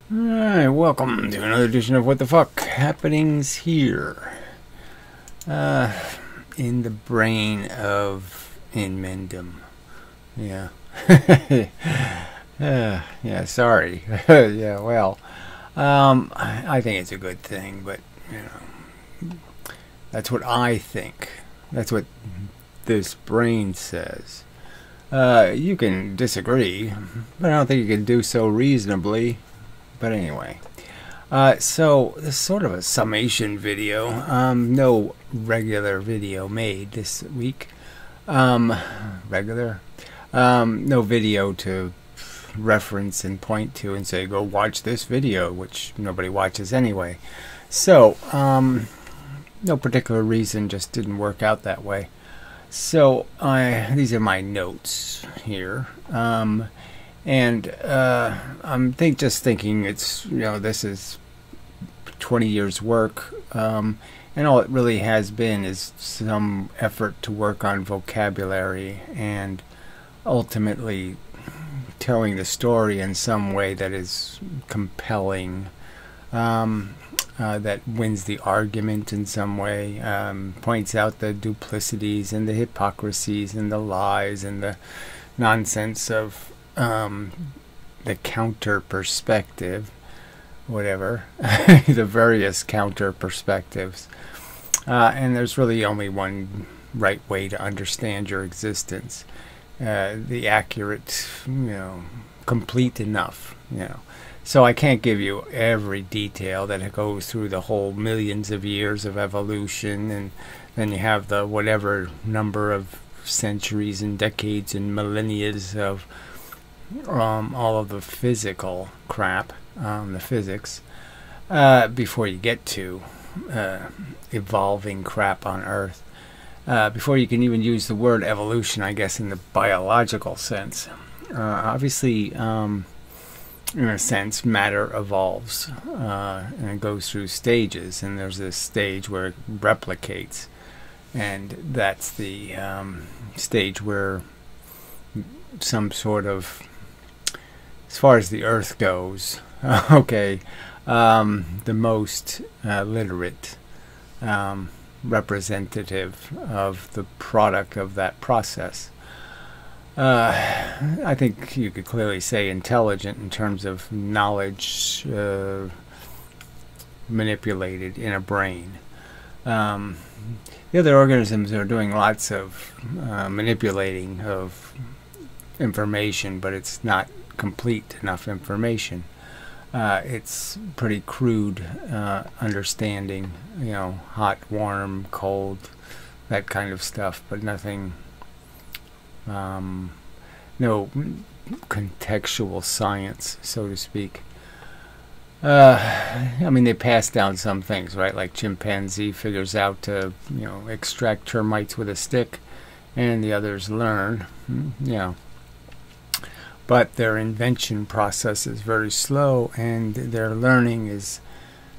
Alright, welcome to another edition of What the Fuck Happenings here. In the brain of inmendham. Yeah. Yeah, sorry. Yeah, well, I think it's a good thing, but, that's what I think. That's what this brain says. You can disagree, but I don't think you can do so reasonably. But anyway, so this is sort of a summation video. No regular video made this week. No video to reference and point to and say, go watch this video, which nobody watches anyway. So, no particular reason, just didn't work out that way. So, these are my notes here. And I'm just thinking it's, this is 20 years work, and all it really has been is some effort to work on vocabulary and ultimately telling the story in some way that is compelling, that wins the argument in some way, points out the duplicities and the hypocrisies and the lies and the nonsense of the counter perspective, whatever, the various counter perspectives, and there's really only one right way to understand your existence, the accurate, complete enough, So I can't give you every detail that goes through the whole millions of years of evolution, and then you have the whatever number of centuries and decades and millennia of all of the physical crap, the physics, before you get to evolving crap on Earth, before you can even use the word evolution, I guess, in the biological sense. Obviously, in a sense, matter evolves, and it goes through stages, and there's this stage where it replicates, and that's the stage where some sort of, as far as the Earth goes, okay, the most literate representative of the product of that process. I think you could clearly say intelligent in terms of knowledge manipulated in a brain. The other organisms are doing lots of manipulating of information, but it's not complete enough information. It's pretty crude understanding, hot, warm, cold, that kind of stuff, but nothing, no contextual science, so to speak. I mean, they pass down some things, right? Like chimpanzee figures out to, extract termites with a stick, and the others learn, But their invention process is very slow, and their learning is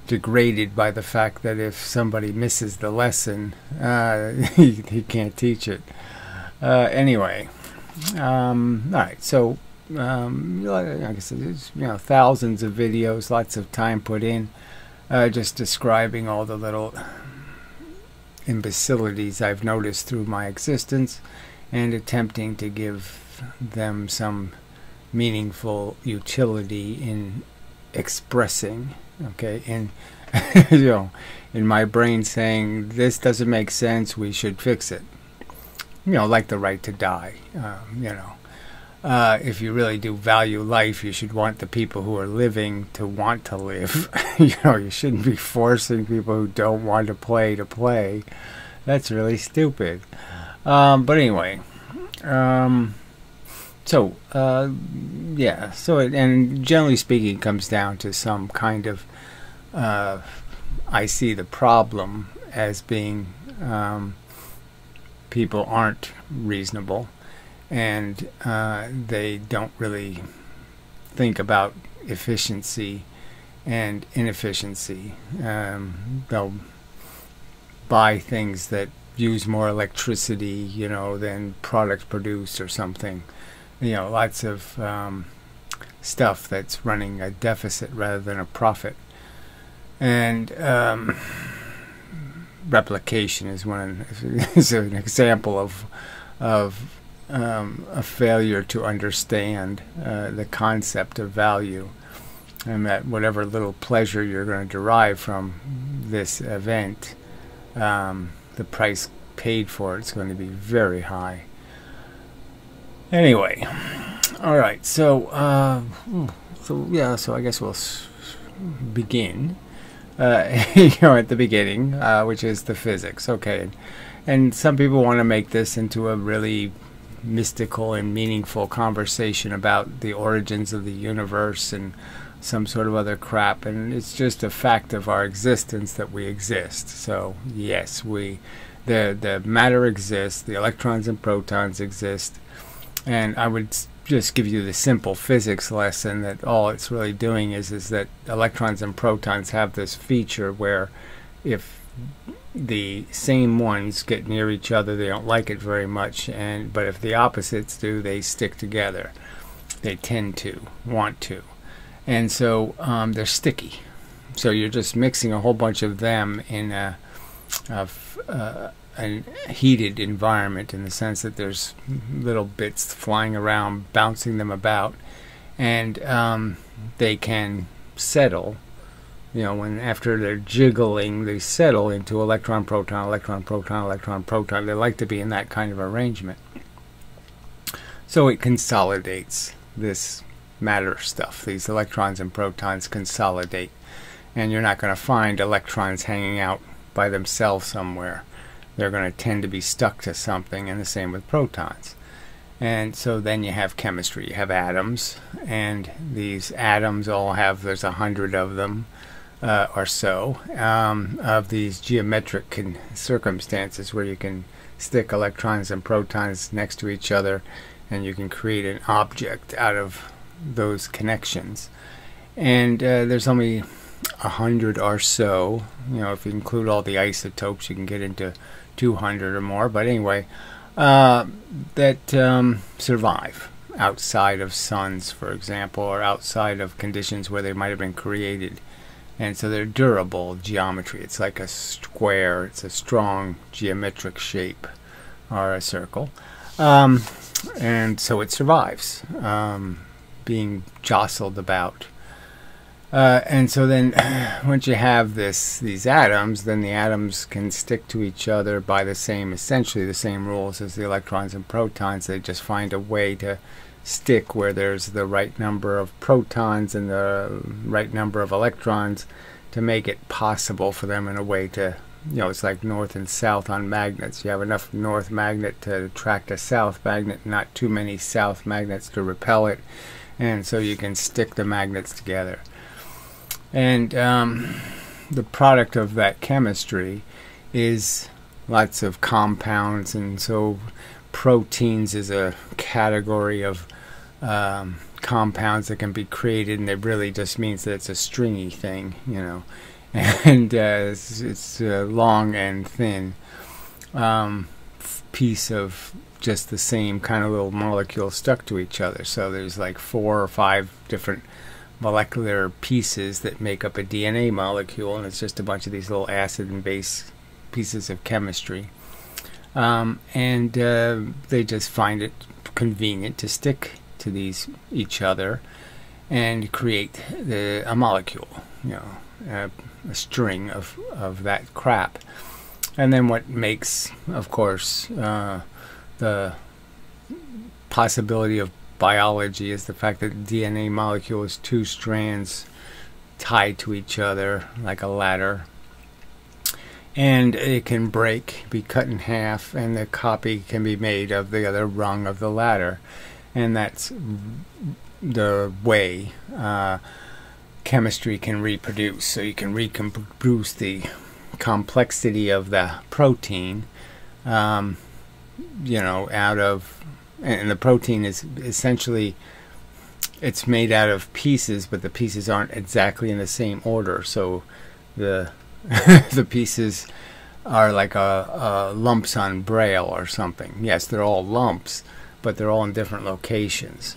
degraded by the fact that if somebody misses the lesson, he can't teach it. Anyway, all right, so like I said, there's thousands of videos, lots of time put in, just describing all the little imbecilities I've noticed through my existence, and attempting to give them some meaningful utility in expressing, okay, in in my brain saying this doesn't make sense, we should fix it, like the right to die. If you really do value life, you should want the people who are living to want to live. You shouldn't be forcing people who don't want to play. That's really stupid. But anyway, so yeah, so and generally speaking, it comes down to some kind of I see the problem as being people aren't reasonable, and they don't really think about efficiency and inefficiency. They'll buy things that use more electricity, than products produced or something. Lots of stuff that's running a deficit rather than a profit. And replication is is an example of a failure to understand the concept of value, and that whatever little pleasure you're going to derive from this event, the price paid for it's going to be very high. Anyway, all right. So I guess we'll begin. At the beginning, which is the physics. Okay, and some people want to make this into a really mystical and meaningful conversation about the origins of the universe and some sort of other crap, and it's just a fact of our existence that we exist. So yes, the matter exists, the electrons and protons exist, and I would just give you the simple physics lesson that all it's really doing is that electrons and protons have this feature where if the same ones get near each other, they don't like it very much, but if the opposites do, they stick together. They tend to want to, and so they're sticky. So you're just mixing a whole bunch of them in a heated environment, in the sense that there's little bits flying around, bouncing them about, and they can settle. When after they're jiggling, they settle into electron, proton, electron, proton, electron, proton. They like to be in that kind of arrangement. So it consolidates this matter stuff. These electrons and protons consolidate, and you're not going to find electrons hanging out by themselves somewhere. They're going to tend to be stuck to something, and the same with protons. And so then you have chemistry. You have atoms, and these atoms all have, there's 100 of them or so, of these geometric circumstances where you can stick electrons and protons next to each other, and you can create an object out of those connections. And there's only 100 or so. If you include all the isotopes, you can get into 200 or more, but anyway, that survive outside of suns, for example, or outside of conditions where they might have been created. And so they're durable geometry. It's like a square. It's a strong geometric shape, or a circle. And so it survives being jostled about. And so then once you have these atoms, then the atoms can stick to each other by essentially the same rules as the electrons and protons. They just find a way to stick where there's the right number of protons and the right number of electrons to make it possible for them in a way to, it's like north and south on magnets. You have enough north magnet to attract a south magnet, not too many south magnets to repel it, and so you can stick the magnets together. And the product of that chemistry is lots of compounds, and so proteins is a category of compounds that can be created, and it really just means that it's a stringy thing, and it's a long and thin piece of just the same kind of little molecule stuck to each other. So there's like 4 or 5 different molecular pieces that make up a DNA molecule, and it's just a bunch of these little acid and base pieces of chemistry, and they just find it convenient to stick to each other and create a molecule, a string of that crap. And then what makes, of course, the possibility of biology is the fact that the DNA molecule is 2 strands tied to each other like a ladder, and it can be cut in half, and the copy can be made of the other rung of the ladder. And that's the way chemistry can reproduce. So you can reproduce the complexity of the protein, out of, and the protein is essentially, it's made out of pieces, but the pieces aren't exactly in the same order. So the the pieces are like lumps on braille or something. Yes, they're all lumps, but they're all in different locations.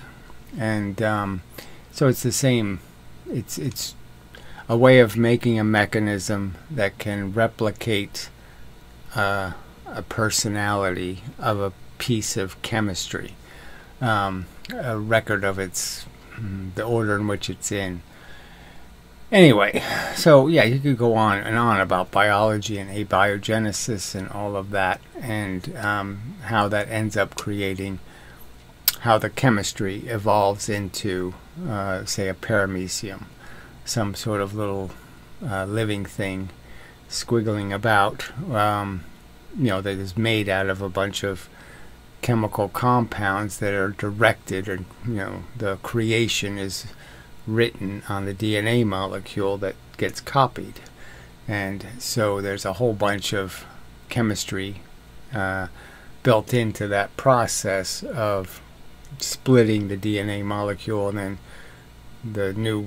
And So it's the same. It's a way of making a mechanism that can replicate a personality of a piece of chemistry, a record of the order in which it's in. Anyway, so yeah, you could go on and on about biology and abiogenesis and all of that, and how that ends up creating how the chemistry evolves into, say, a paramecium, some sort of little living thing squiggling about, that is made out of a bunch of chemical compounds that are directed, or the creation is written on the DNA molecule that gets copied. And so there's a whole bunch of chemistry built into that process of splitting the DNA molecule, and then the new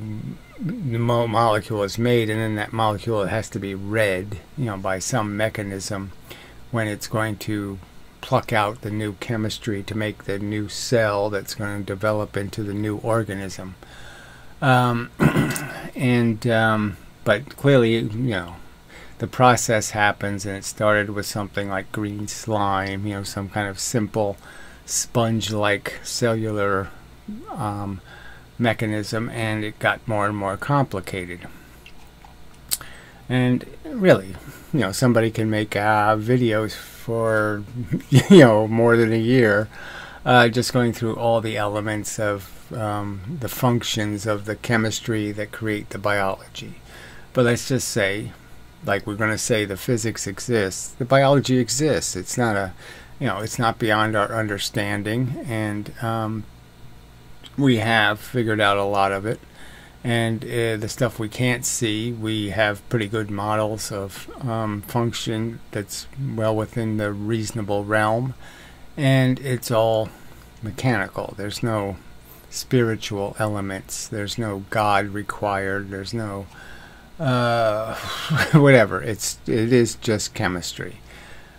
molecule is made, and then that molecule has to be read, by some mechanism when it's going to pluck out the new chemistry to make the new cell that's going to develop into the new organism. But clearly, the process happens, and it started with something like green slime, some kind of simple sponge-like cellular mechanism, and it got more and more complicated. And really, somebody can make videos for more than a year, just going through all the elements of the functions of the chemistry that create the biology. But let's just say, like we're going to say, the physics exists, the biology exists. It's not it's not beyond our understanding, and we have figured out a lot of it. And the stuff we can't see, we have pretty good models of function that's well within the reasonable realm, and it's all mechanical. There's no spiritual elements, there's no God required, there's no whatever. It is just chemistry.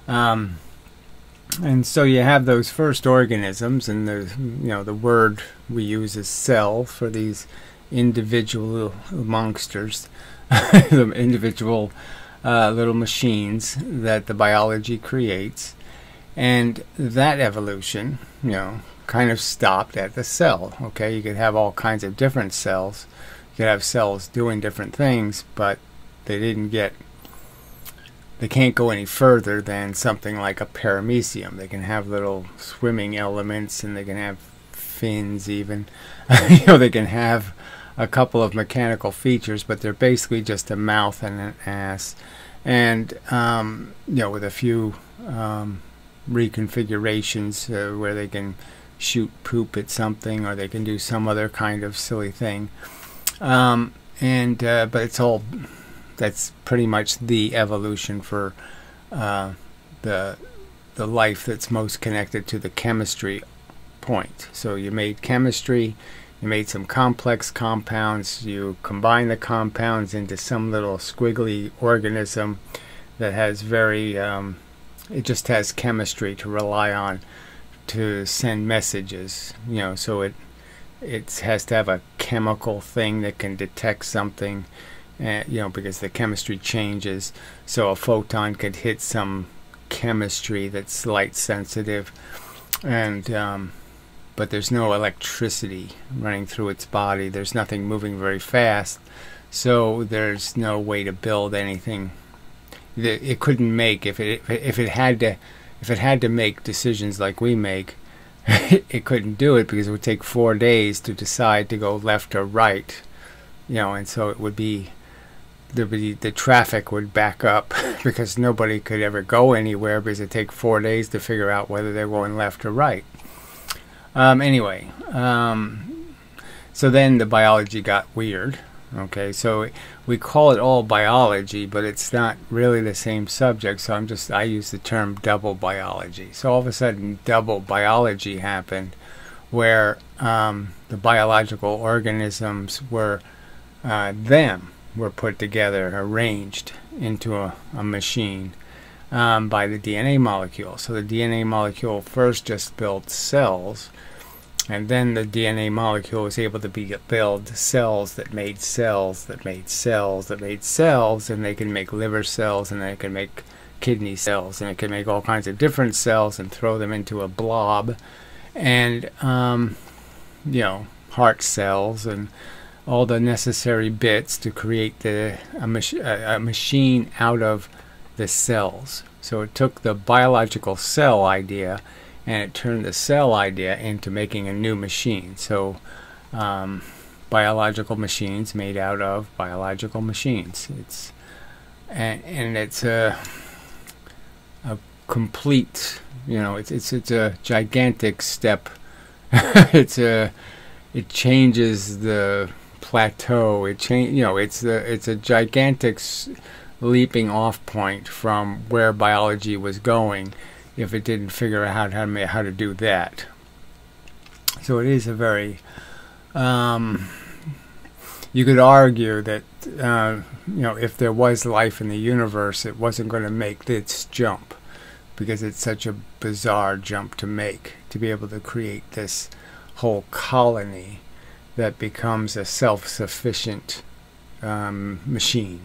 And so you have those first organisms, and the word we use is cell for these individual monsters, the individual little machines that the biology creates. And that evolution, kind of stopped at the cell. Okay, you could have all kinds of different cells. You could have cells doing different things, but they can't go any further than something like a paramecium. They can have little swimming elements, and they can have fins even. They can have a couple of mechanical features, but they're basically just a mouth and an ass, and with a few reconfigurations where they can shoot poop at something, or they can do some other kind of silly thing, but that's pretty much the evolution for the life that's most connected to the chemistry point. So you made chemistry, you made some complex compounds, you combine the compounds into some little squiggly organism that has it just has chemistry to rely on to send messages, so it has to have a chemical thing that can detect something, because the chemistry changes. So a photon could hit some chemistry that's light sensitive, and but there's no electricity running through its body. There's nothing moving very fast, so there's no way to build anything. It couldn't make, if it had to make decisions like we make, it couldn't do it, because it would take 4 days to decide to go left or right, and so it would be the traffic would back up because nobody could ever go anywhere, because it'd take 4 days to figure out whether they're going left or right. Anyway, so then the biology got weird. Okay, so we call it all biology, but it's not really the same subject, so I use the term double biology. So all of a sudden double biology happened, where the biological organisms were put together, arranged into a machine by the DNA molecule. So the DNA molecule first just built cells, And then the DNA molecule was able to build cells that made cells that made cells that made cells, and they can make liver cells, and they can make kidney cells, and it can make all kinds of different cells and throw them into a blob, and heart cells and all the necessary bits to create a machine out of the cells. So it took the biological cell idea and it turned the cell idea into making a new machine. So biological machines made out of biological machines. It's a complete, it's a gigantic step. It changes the plateau. It's a gigantic leaping off point from where biology was going if it didn't figure out how to do that. So it is a very you could argue that if there was life in the universe, it wasn't going to make this jump, because it's such a bizarre jump to make, to be able to create this whole colony that becomes a self-sufficient machine,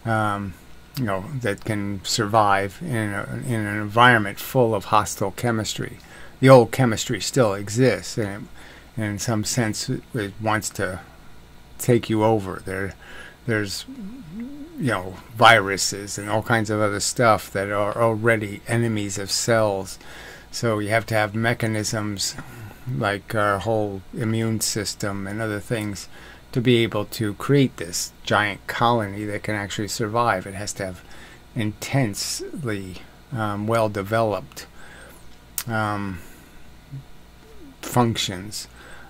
that can survive in an environment full of hostile chemistry. The old chemistry still exists, and in some sense it wants to take you over. There's viruses and all kinds of other stuff that are already enemies of cells. So you have to have mechanisms like our whole immune system and other things to be able to create this giant colony that can actually survive. It has to have intensely well-developed functions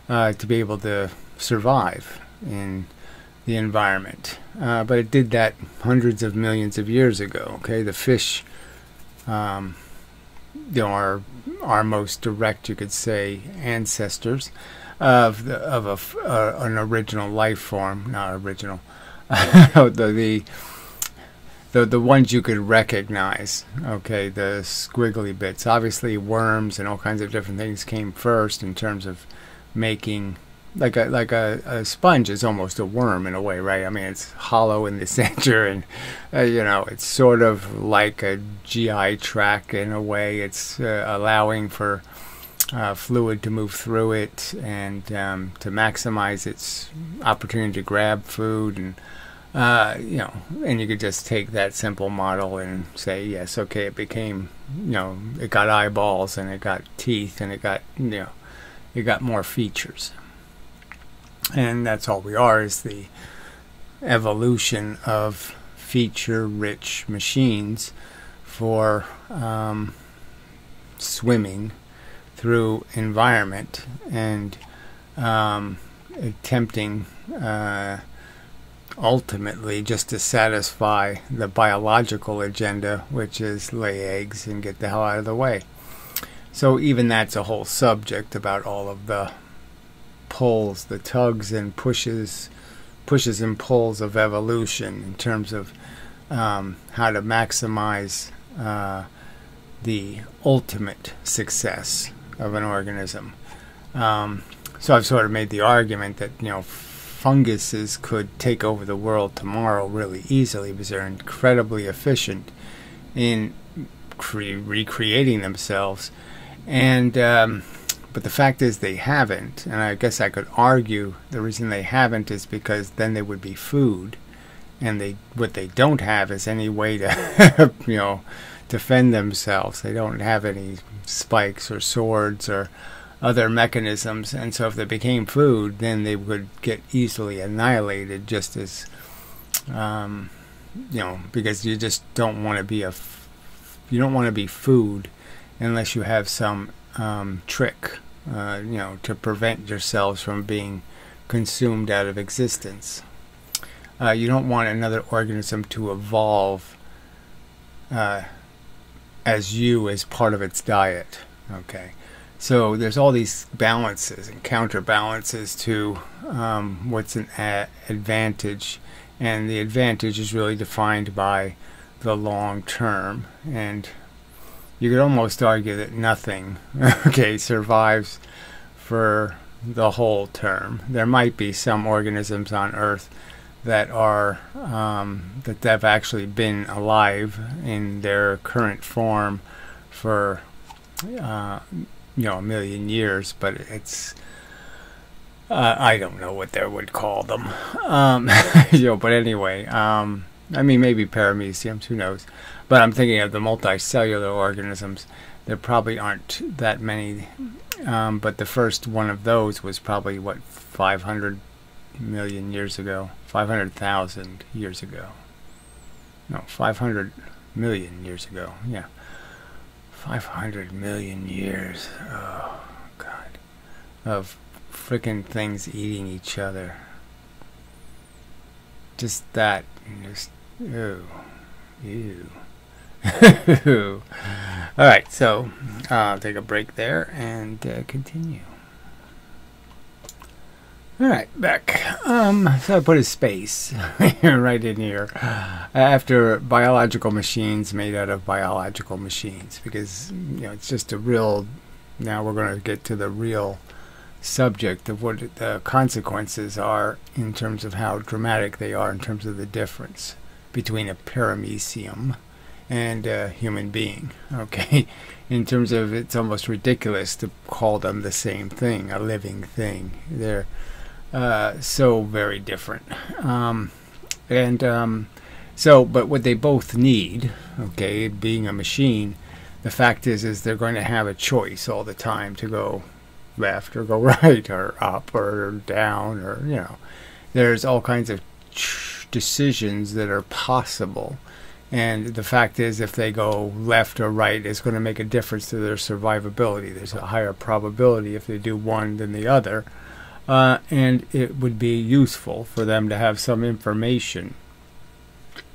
to be able to survive in the environment. But it did that hundreds of millions of years ago. Okay, the fish are our most direct, you could say, ancestors of an original life form. Not original. the ones you could recognize. Okay, the squiggly bits. Obviously, worms and all kinds of different things came first in terms of making. Like a sponge is almost a worm in a way, right? I mean, it's hollow in the center, and it's sort of like a GI tract in a way. It's allowing for fluid to move through it and to maximize its opportunity to grab food, and and you could just take that simple model and say, yes, okay, it became, it got eyeballs and it got teeth and it got more features. And that's all we are, is the evolution of feature-rich machines for swimming through environment and attempting ultimately just to satisfy the biological agenda, which is lay eggs and get the hell out of the way. So even that's a whole subject about all of the pulls, the tugs and pushes and pulls of evolution in terms of how to maximize the ultimate success of an organism. So I've sort of made the argument that funguses could take over the world tomorrow really easily, because they're incredibly efficient in recreating themselves, and but the fact is they haven't, and I guess I could argue the reason they haven't is because then they would be food, and what they don't have is any way to defend themselves. They don't have any spikes or swords or other mechanisms, and so if they became food, then they would get easily annihilated, just as because you just don't want to be you don't want to be food unless you have some trick to prevent yourselves from being consumed out of existence. You don't want another organism to evolve as part of its diet. Okay, so there's all these balances and counterbalances to what's an advantage, and the advantage is really defined by the long term, and you could almost argue that nothing survives for the whole term. There might be some organisms on Earth that are that have actually been alive in their current form for a million years, but it's I don't know what they would call them. But anyway, I mean, maybe parameciums, who knows? But I'm thinking of the multicellular organisms. There probably aren't that many, but the first one of those was probably, what, 500 million years ago? 500,000 years ago. No, 500 million years ago. Yeah. 500 million years. Oh, God. Of frickin' things eating each other. Just that. Just, ew. Ew. Alright, so I'll take a break there and continue. Alright, back. So I put a space right in here after biological machines made out of biological machines, because it's just a real, now we're going to get to the real subject of what the consequences are in terms of how dramatic they are in terms of the difference between a paramecium and a human being. Okay, in terms of, it's almost ridiculous to call them the same thing, a living thing. They're so very different. But what they both need, okay, being a machine, the fact is they're going to have a choice all the time to go left or go right or up or down, or there's all kinds of decisions that are possible. And the fact is, if they go left or right, it's going to make a difference to their survivability. There's a higher probability if they do one than the other. And it would be useful for them to have some information.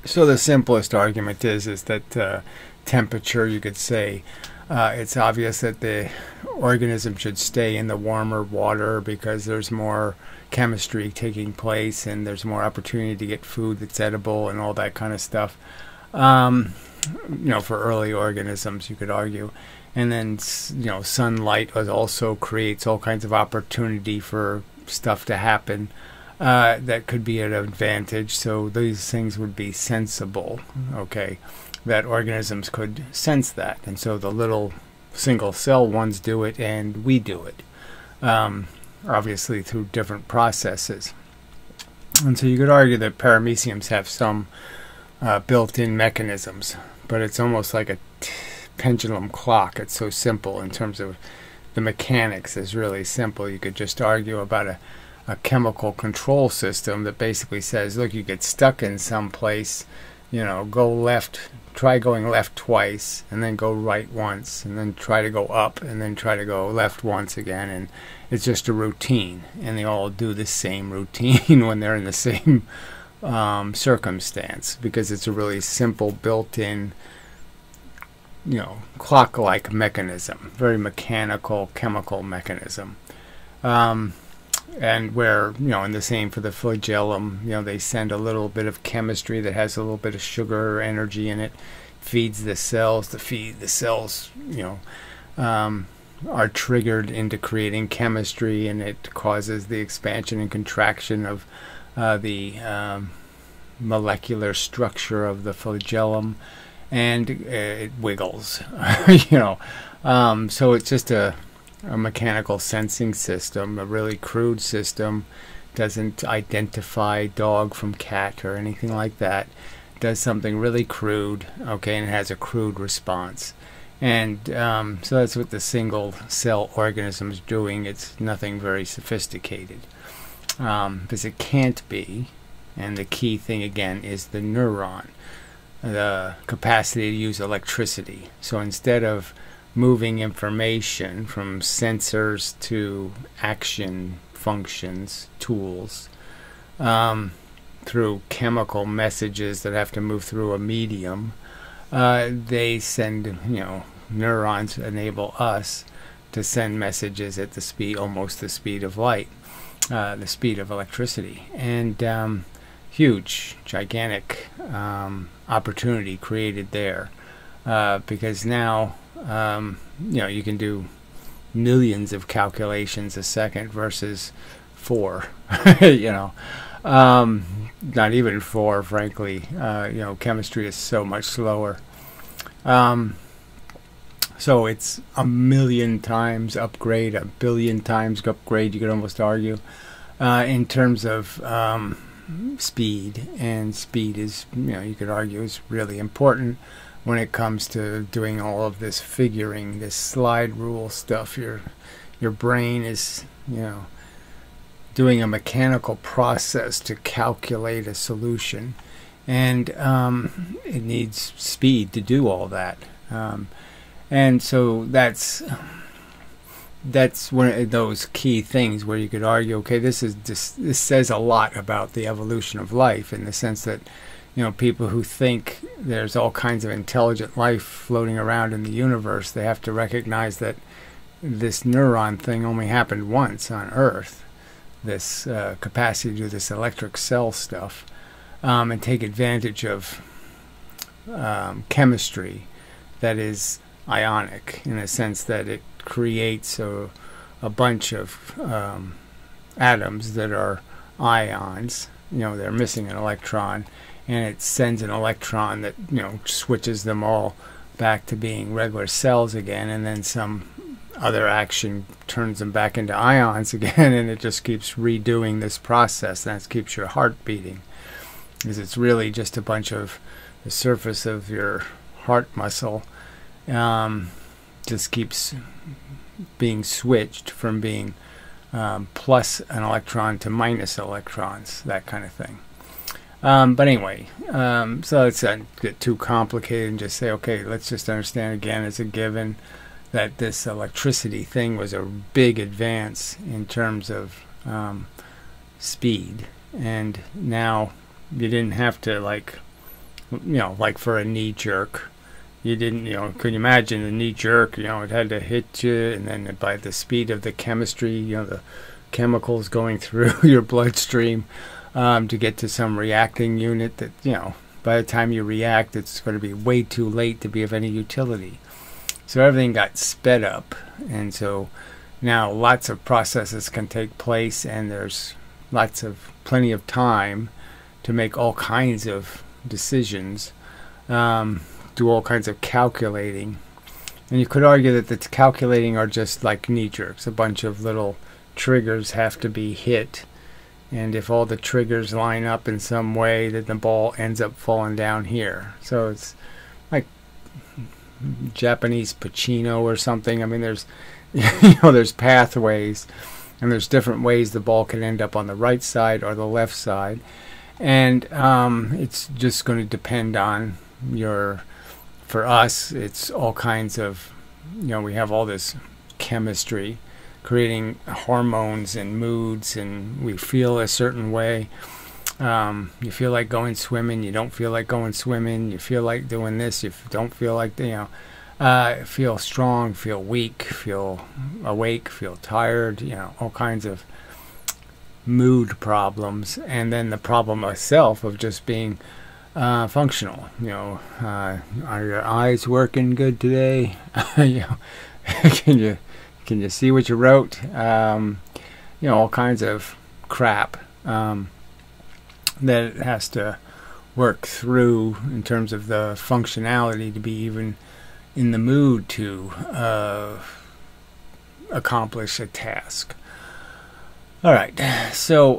So the simplest argument is that temperature, you could say, it's obvious that the organism should stay in the warmer water because there's more chemistry taking place and there's more opportunity to get food that's edible and all that kind of stuff. For early organisms, you could argue. And then, sunlight also creates all kinds of opportunity for stuff to happen that could be an advantage. So these things would be sensible, okay, that organisms could sense that. And so the little single cell ones do it and we do it, obviously through different processes. And so you could argue that parameciums have some built-in mechanisms, but it's almost like a pendulum clock. It's so simple in terms of the mechanics is really simple. You could just argue about a chemical control system that basically says, look, you get stuck in some place, go left, try going left twice, and then go right once, and then try to go up, and then try to go left once again, and it's just a routine, and they all do the same routine when they're in the same circumstance, because it's a really simple built-in clock-like mechanism, very mechanical, chemical mechanism. And where, and the same for the flagellum, they send a little bit of chemistry that has a little bit of sugar or energy in it, feeds the cells. The cells, are triggered into creating chemistry, and it causes the expansion and contraction of the molecular structure of the flagellum, and it wiggles. So it's just a mechanical sensing system, a really crude system. Doesn't identify dog from cat or anything like that. Does something really crude, okay, and has a crude response. And so that's what the single cell organism is doing. It's nothing very sophisticated, because it can't be. And the key thing again is the neuron, the capacity to use electricity. So instead of moving information from sensors to action functions, tools, through chemical messages that have to move through a medium, they send, neurons enable us to send messages at the speed, almost the speed of light, the speed of electricity. And huge, gigantic opportunity created there, because now you can do millions of calculations a second versus 4. You know, not even 4, frankly. You know, chemistry is so much slower. So it's a million times upgrade, a billion times upgrade, you could almost argue, in terms of speed. And speed is, you know, you could argue is really important when it comes to doing all of this figuring, this slide rule stuff. Your brain is, you know, doing a mechanical process to calculate a solution, and it needs speed to do all that. And so that's one of those key things where you could argue, okay, this says a lot about the evolution of life, in the sense that, you know, people who think there's all kinds of intelligent life floating around in the universe, they have to recognize that this neuron thing only happened once on Earth, this capacity to do this electric cell stuff, and take advantage of chemistry that is ionic, in a sense that it creates a bunch of atoms that are ions. You know, they're missing an electron, and it sends an electron that, you know, switches them all back to being regular cells again, and then some other action turns them back into ions again, and it just keeps redoing this process. That keeps your heart beating, because it's really just a bunch of the surface of your heart muscle just keeps being switched from being plus an electron to minus electrons, that kind of thing. But anyway, so let's not get too complicated and just say, okay, let's just understand again as a given that this electricity thing was a big advance in terms of speed. And now you didn't have to, like, you know, like for a knee jerk, you didn't, you know, could you imagine a knee jerk, you know, it had to hit you, and then by the speed of the chemistry, you know, the chemicals going through your bloodstream to get to some reacting unit that, you know, by the time you react, it's going to be way too late to be of any utility. So everything got sped up, and so now lots of processes can take place, and there's plenty of time to make all kinds of decisions, do all kinds of calculating. And you could argue that the calculating are just like knee jerks. A bunch of little triggers have to be hit, and if all the triggers line up in some way, then the ball ends up falling down here. So it's like Japanese Pacino or something. I mean, there's you know, there's pathways, and there's different ways the ball can end up on the right side or the left side, and it's just going to depend on your, for us, it's all kinds of, you know, we have all this chemistry creating hormones and moods, and we feel a certain way. You feel like going swimming, you don't feel like going swimming, you feel like doing this, you don't feel like, you know, feel strong, feel weak, feel awake, feel tired, you know, all kinds of mood problems. And then the problem itself of just being functional, you know, are your eyes working good today? You know, can you see what you wrote? You know, all kinds of crap that it has to work through in terms of the functionality to be even in the mood to accomplish a task. All right, so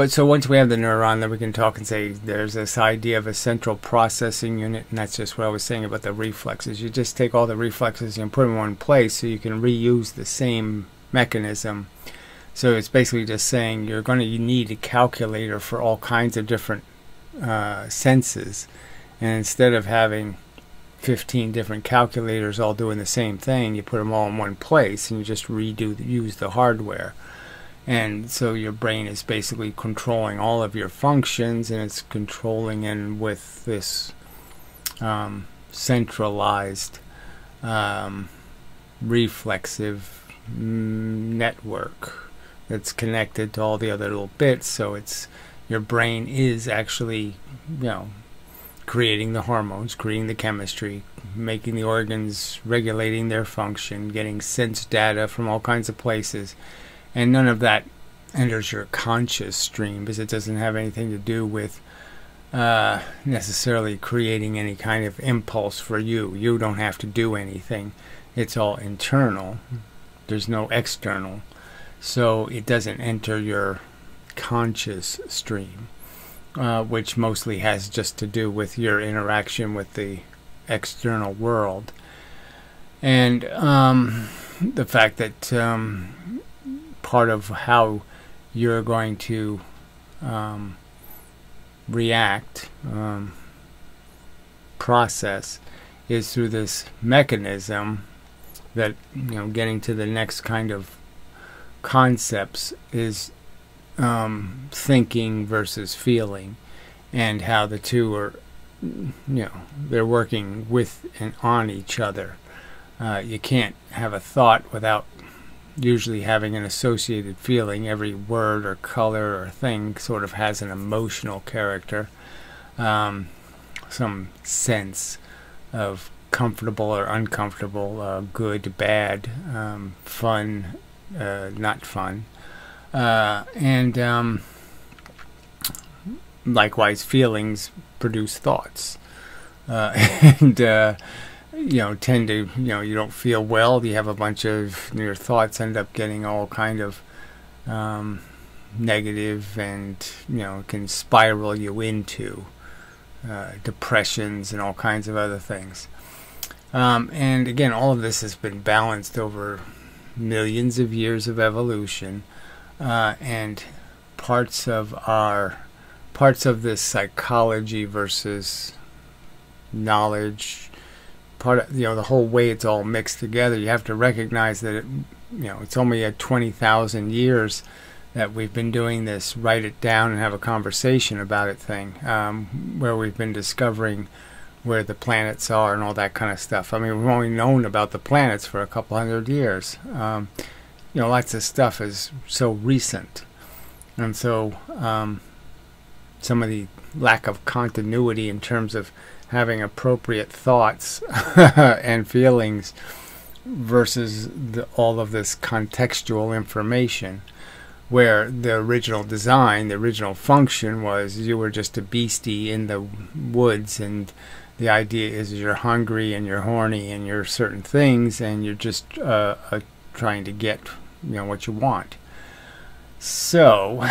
so once we have the neuron, then we can talk and say there's this idea of a central processing unit, and that's just what I was saying about the reflexes. You just take all the reflexes and put them in one place so you can reuse the same mechanism. So it's basically just saying you're going to need a calculator for all kinds of different senses, and instead of having 15 different calculators all doing the same thing, you put them all in one place and you just use the hardware. And so your brain is basically controlling all of your functions, and it's controlling in with this centralized reflexive network that's connected to all the other little bits. So it's, your brain is actually, you know, creating the hormones, creating the chemistry, making the organs, regulating their function, getting sense data from all kinds of places. And none of that enters your conscious stream, because it doesn't have anything to do with necessarily creating any kind of impulse for you. You don't have to do anything. It's all internal. There's no external. So it doesn't enter your conscious stream, which mostly has just to do with your interaction with the external world. And the fact that part of how you're going to react, process, is through this mechanism that, getting to the next kind of concepts is thinking versus feeling, and how the two are, they're working with and on each other. You can't have a thought without usually having an associated feeling. Every word or color or thing sort of has an emotional character, some sense of comfortable or uncomfortable, good, bad, fun, not fun, and likewise feelings produce thoughts, and tend to, you don't feel well, you have a bunch of, your thoughts end up getting all kind of negative, and can spiral you into depressions and all kinds of other things. And again, all of this has been balanced over millions of years of evolution, and parts of this psychology versus knowledge, part of, the whole way it's all mixed together. You have to recognize that it's only at 20,000 years that we've been doing this write it down and have a conversation about it thing, where we've been discovering where the planets are and all that kind of stuff. I mean, we've only known about the planets for a couple hundred years. Lots of stuff is so recent, and so some of the lack of continuity in terms of having appropriate thoughts and feelings versus all of this contextual information, where the original design, the original function was you were just a beastie in the woods, and the idea is you're hungry and you're horny and you're certain things, and you're just trying to get what you want. So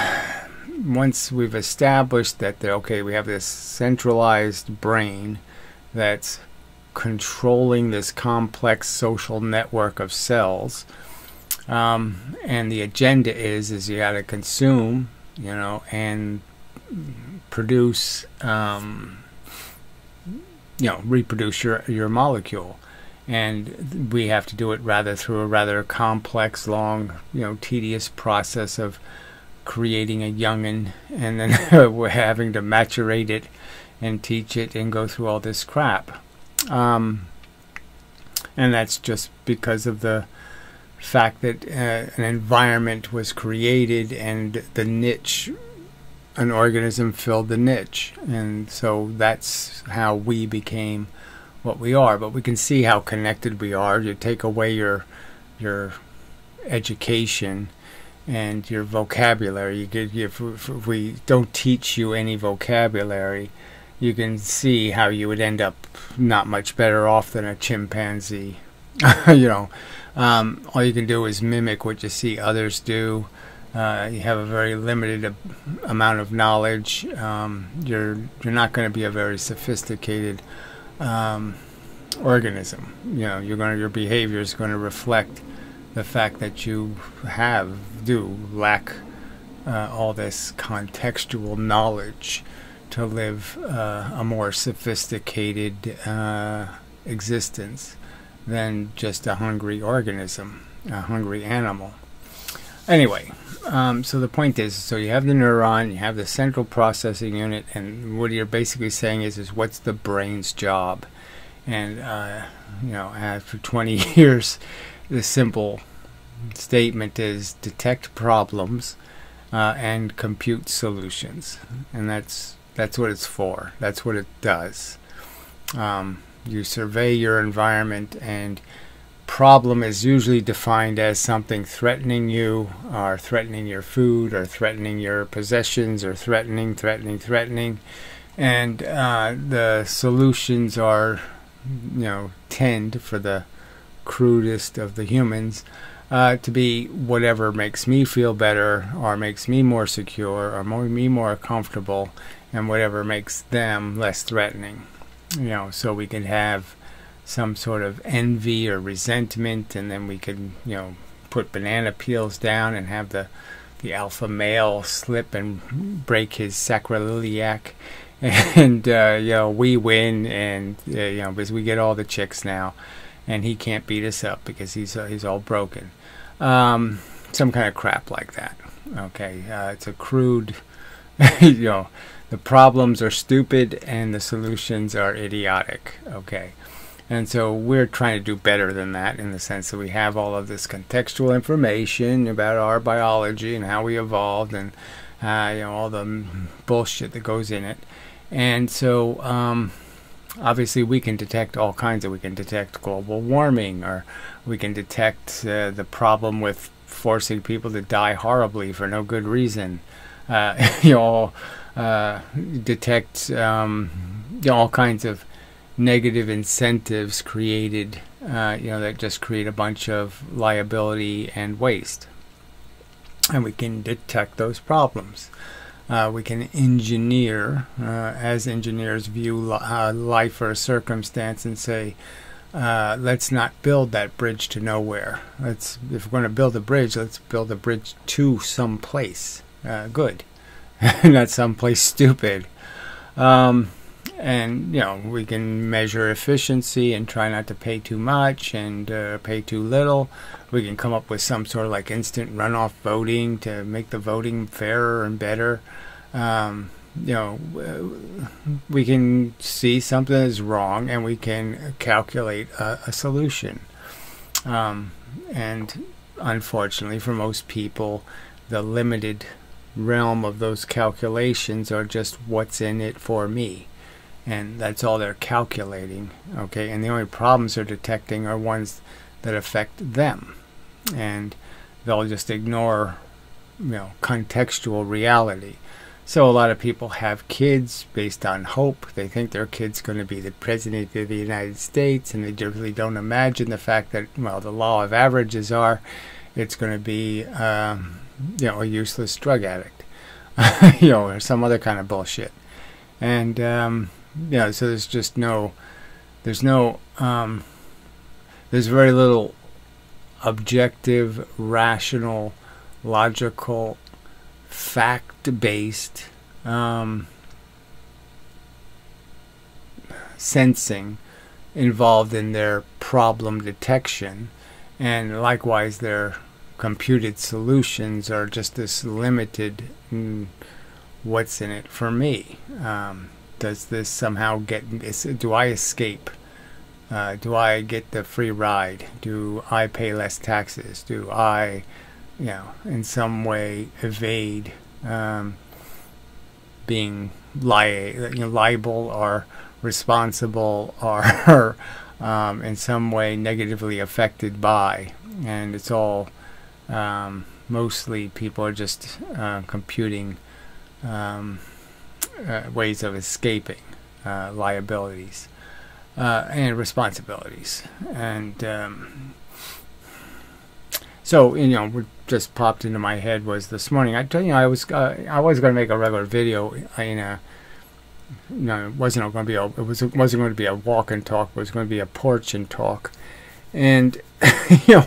once we've established that we have this centralized brain that's controlling this complex social network of cells, and the agenda is you got to consume, and produce, reproduce your molecule. And we have to do it through a rather complex, long, tedious process of creating a young'un, and then we're having to maturate it and teach it and go through all this crap. And that's just because of the fact that an environment was created, and the niche, an organism filled the niche, and so that's how we became what we are. But we can see how connected we are. You take away your education and your vocabulary. If we don't teach you any vocabulary, you can see how you would end up not much better off than a chimpanzee. All you can do is mimic what you see others do. You have a very limited amount of knowledge. You're not going to be a very sophisticated organism. Your behavior is going to reflect the fact that you lack all this contextual knowledge to live a more sophisticated existence than just a hungry organism, a hungry animal. Anyway, so the point is, so you have the neuron, you have the central processing unit, and what you're basically saying is what's the brain's job? And after 20 years, the simple statement is detect problems and compute solutions, and that's That's what it's for. That's what it does. You survey your environment, and problem is usually defined as something threatening you, or threatening your food, or threatening your possessions, or threatening. And the solutions are, tend, for the crudest of the humans, to be whatever makes me feel better, or makes me more secure, or me more comfortable, and whatever makes them less threatening. So we can have some sort of envy or resentment, and then we could, put banana peels down and have the alpha male slip and break his sacroiliac, and we win, and because we get all the chicks now, and he can't beat us up because he's all broken. Some kind of crap like that. Okay, it's a crude, the problems are stupid and the solutions are idiotic. Okay. And so we're trying to do better than that, in the sense that we have all of this contextual information about our biology and how we evolved, and all the bullshit that goes in it. And so obviously we can detect all kinds of, we can detect global warming, or we can detect the problem with forcing people to die horribly for no good reason. Detect all kinds of negative incentives created, that just create a bunch of liability and waste. And we can detect those problems. We can engineer, as engineers view life or a circumstance, and say, let's not build that bridge to nowhere. If we're going to build a bridge, let's build a bridge to some place good, not someplace stupid. And we can measure efficiency and try not to pay too much and pay too little. We can come up with some sort of like instant runoff voting to make the voting fairer and better. We can see something is wrong, and we can calculate a solution. And unfortunately for most people, the limited realm of those calculations are just what's in it for me. And that's all they're calculating, okay? And the only problems they're detecting are ones that affect them. And they'll just ignore, contextual reality. So a lot of people have kids based on hope. They think their kid's going to be the president of the United States, and they really don't imagine the fact that, the law of averages are, it's going to be, a useless drug addict, or some other kind of bullshit. And, so there's very little objective, rational, logical, fact-based sensing involved in their problem detection, and likewise their computed solutions are just this limited, what's in it for me? Does this somehow do I escape? Do I get the free ride? Do I pay less taxes? Do I, in some way evade being liable or responsible, or in some way negatively affected by? And it's all, mostly people are just computing ways of escaping liabilities and responsibilities. And so what just popped into my head was this morning, I tell you, I was going to make a regular video in a, it wasn't going to be a walk and talk, but it was going to be a porch and talk. And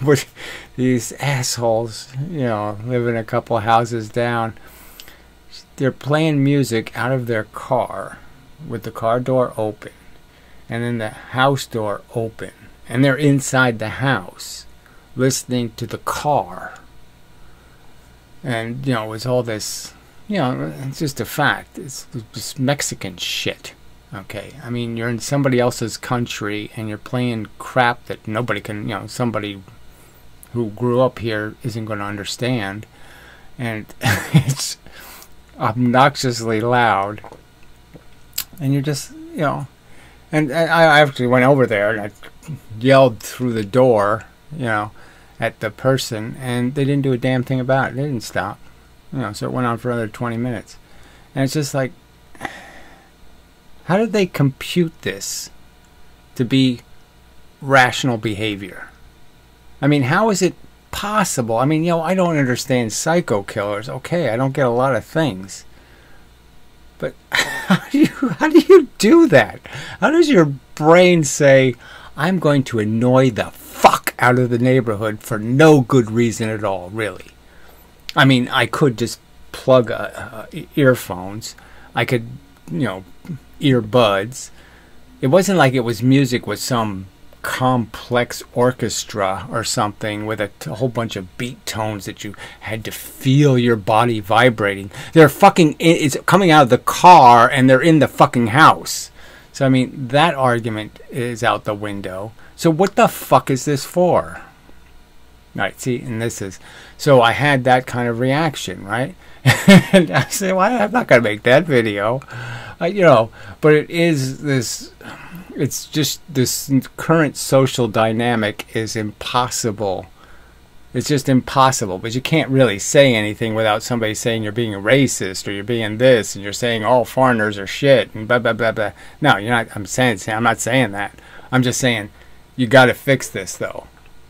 with these assholes, living a couple houses down, they're playing music out of their car with the car door open, and then the house door open, and they're inside the house listening to the car. And it's all this, it's just a fact. It's this Mexican shit. Okay, I mean, you're in somebody else's country and you're playing crap that nobody can, somebody who grew up here isn't going to understand. And it's obnoxiously loud. And you're just, and I actually went over there and I yelled through the door, at the person, and they didn't do a damn thing about it. They didn't stop. So it went on for another 20 minutes. And it's just like, how did they compute this to be rational behavior? I mean, how is it possible? I mean, I don't understand psycho killers. Okay, I don't get a lot of things. But how do you do that? How does your brain say, I'm going to annoy the fuck out of the neighborhood for no good reason at all, really? I mean, I could just plug earphones. I could, earbuds. It wasn't like it was music with some complex orchestra or something with a whole bunch of beat tones that you had to feel your body vibrating. It's coming out of the car and they're in the fucking house. So I mean, that argument is out the window. So what the fuck is this for? Right, see, and so I had that kind of reaction, right? And I said, well, I'm not going to make that video. But it is this, it's just this current social dynamic is impossible. It's just impossible, but you can't really say anything without somebody saying you're being a racist or you're being this and you're saying all foreigners are shit and blah, blah, blah, blah. No, you're not, I'm not saying that. I'm just saying you got to fix this though,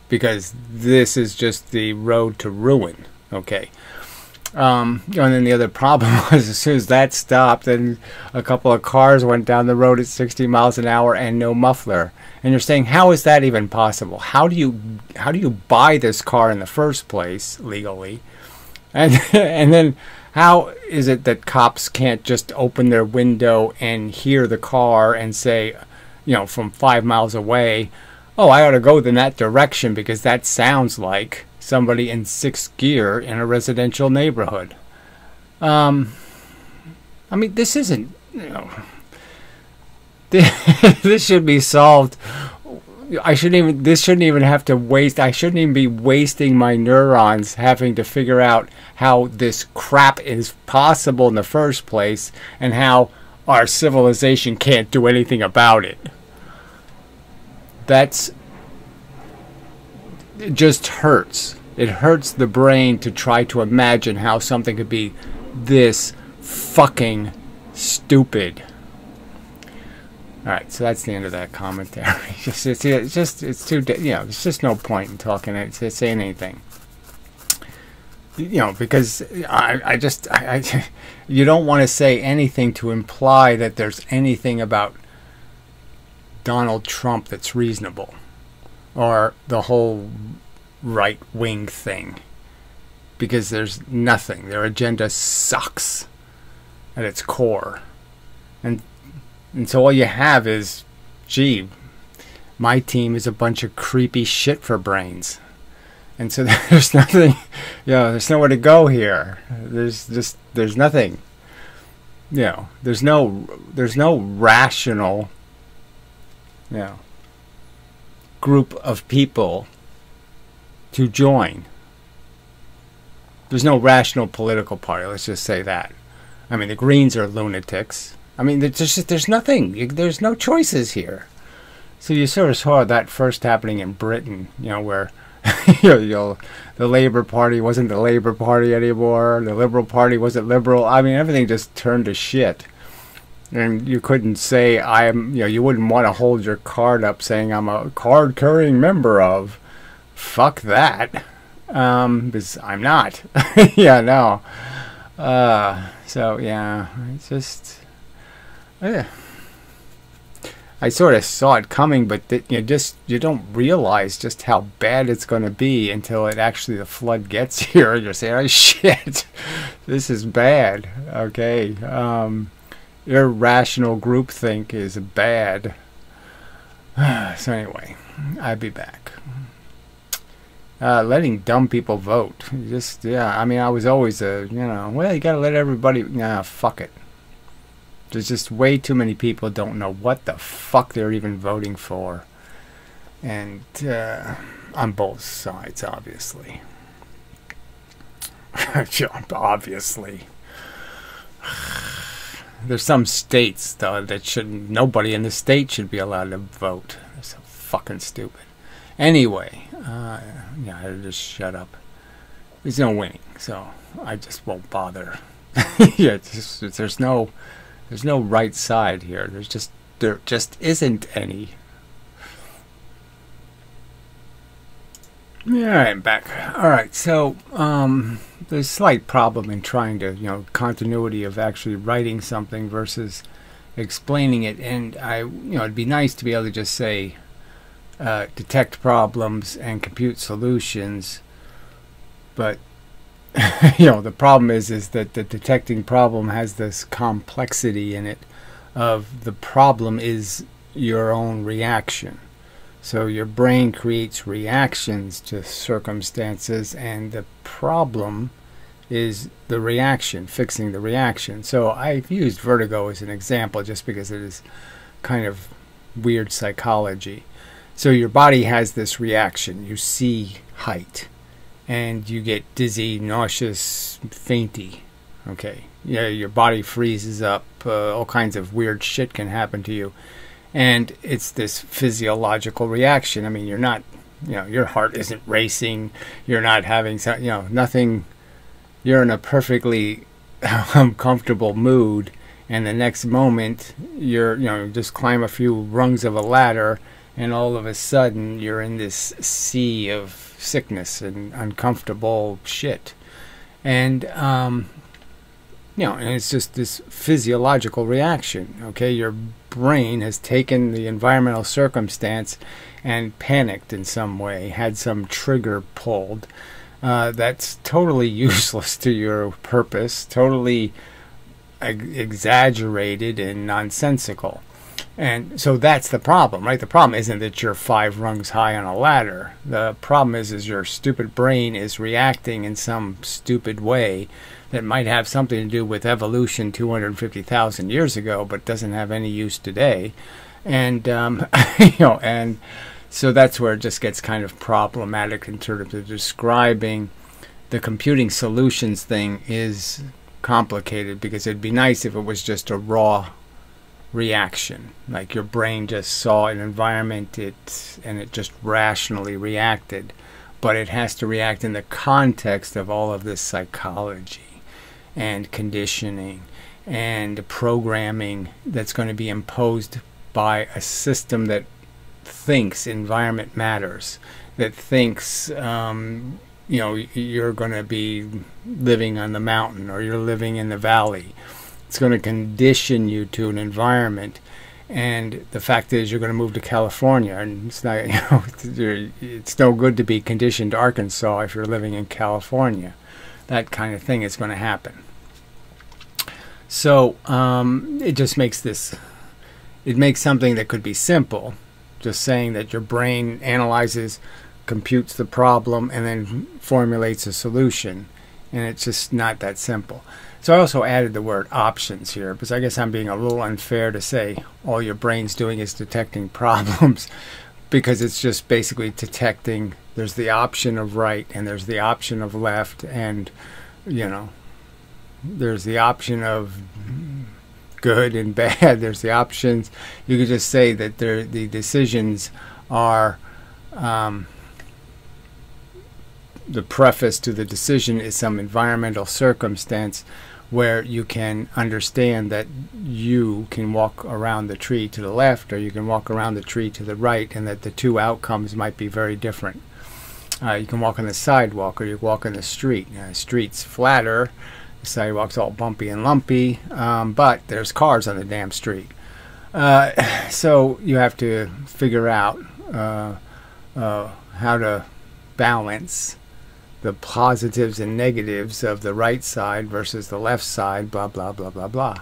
because this is just the road to ruin. Okay. And then the other problem was as soon as that stopped, then a couple of cars went down the road at 60 miles an hour and no muffler. And you're saying, how is that even possible? How do you buy this car in the first place legally? And then how is it that cops can't just open their window and hear the car and say, from 5 miles away, oh, I ought to go in that direction because that sounds like somebody in sixth gear in a residential neighborhood. I mean, this isn't, this should be solved. This shouldn't even have to waste, I shouldn't even be wasting my neurons having to figure out how this crap is possible in the first place and how our civilization can't do anything about it. It just hurts. It hurts the brain to try to imagine how something could be this fucking stupid. Alright, so that's the end of that commentary. It's just no point in talking, saying anything. Because you don't want to say anything to imply that there's anything about Donald Trump that's reasonable. Or the whole right-wing thing. Because there's nothing. Their agenda sucks at its core. And so all you have is, gee, my team is a bunch of creepy shit for brains. And so there's nothing, there's nowhere to go here. There's nothing. There's no rational, group of people to join. There's no rational political party, let's just say that. I mean, the Greens are lunatics. I mean, there's nothing. There's no choices here. So you sort of saw that first happening in Britain, where the Labour Party wasn't the Labour Party anymore. The Liberal Party wasn't liberal. I mean, everything just turned to shit. And you couldn't say you wouldn't want to hold your card up saying I'm a card-carrying member of. Fuck that. Because I'm not. So yeah, it's just. I sort of saw it coming, but you don't realize just how bad it's going to be until the flood gets here. You're saying, oh shit, this is bad. Okay. Irrational groupthink is bad. So anyway, I'll be back. Letting dumb people vote. I mean, I was always you gotta let everybody, fuck it. There's just way too many people don't know what the fuck they're even voting for. And, on both sides, obviously. Obviously. There's some states though that shouldn't. Nobody in the state should be allowed to vote. They're so fucking stupid. Anyway, yeah, I'll just shut up. There's no winning, so I just won't bother. Yeah, there's no right side here. There just isn't any. Yeah, all right, I'm back. All right, so there's a slight problem in trying to, continuity of actually writing something versus explaining it. And it'd be nice to be able to just say detect problems and compute solutions. But the problem is that the detecting problem has this complexity in it of the problem is your own reaction. So your brain creates reactions to circumstances, and the problem is the reaction, fixing the reaction. So I've used vertigo as an example just because it is kind of weird psychology. So your body has this reaction. You see height, and you get dizzy, nauseous, fainty. Okay, yeah, your body freezes up. All kinds of weird shit can happen to you. And it's this physiological reaction. I mean, you're not, your heart isn't racing. You're not having, nothing. You're in a perfectly comfortable mood. And the next moment, you're, just climb a few rungs of a ladder. And all of a sudden, you're in this sea of sickness and uncomfortable shit. And, and it's just this physiological reaction. Okay, your brain has taken the environmental circumstance and panicked in some way, had some trigger pulled. That's totally useless to your purpose, totally exaggerated and nonsensical. And so that's the problem, right? The problem isn't that you're 5 rungs high on a ladder. The problem is your stupid brain is reacting in some stupid way that might have something to do with evolution 250,000 years ago, but doesn't have any use today. And and so that's where it just gets kind of problematic in terms of describing the computing solutions thing is complicated, because it'd be nice if it was just a raw reaction, like your brain just saw an environment and it just rationally reacted, but it has to react in the context of all of this psychology and conditioning and programming that's going to be imposed by a system that thinks environment matters, that thinks you're going to be living on the mountain or you're living in the valley. It's going to condition you to an environment, and the fact is you're going to move to California, and it's not, it's no good to be conditioned to Arkansas if you're living in California. That kind of thing is going to happen. So it just makes it makes something that could be simple, just saying that your brain analyzes, computes the problem, and then formulates a solution, and it's just not that simple. So I also added the word options here, because I guess I'm being a little unfair to say all your brain's doing is detecting problems, because it's just basically detecting there's the option of right and there's the option of left, and there's the option of good and bad. There's the options. You could just say that the decisions are the preface to the decision is some environmental circumstance where you can understand that you can walk around the tree to the left or you can walk around the tree to the right, and that the two outcomes might be very different. You can walk on the sidewalk or you walk on the street. The street's flatter, the sidewalk's all bumpy and lumpy, but there's cars on the damn street. So you have to figure out how to balance the positives and negatives of the right side versus the left side, blah, blah, blah, blah, blah.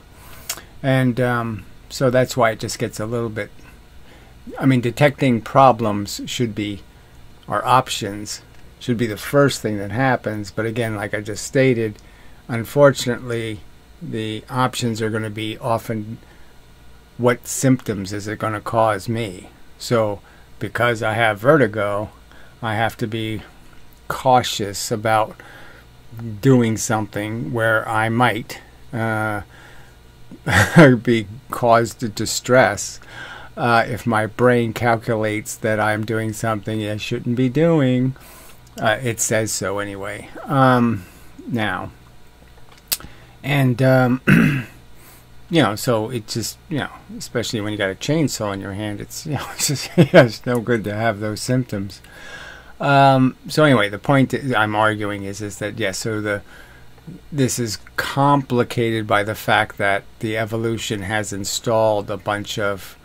And so that's why it just gets a little bit, detecting problems or options should be the first thing that happens. But again, like I just stated, unfortunately, the options are going to be often what symptoms is it going to cause me. So because I have vertigo, I have to be cautious about doing something where I might be caused to distress if my brain calculates that I'm doing something I shouldn't be doing. It says so anyway. Now, and so it just, especially when you got a chainsaw in your hand, it's, it's just, it's no good to have those symptoms. So anyway, the point I'm arguing is that, yes, so this is complicated by the fact that the evolution has installed a bunch of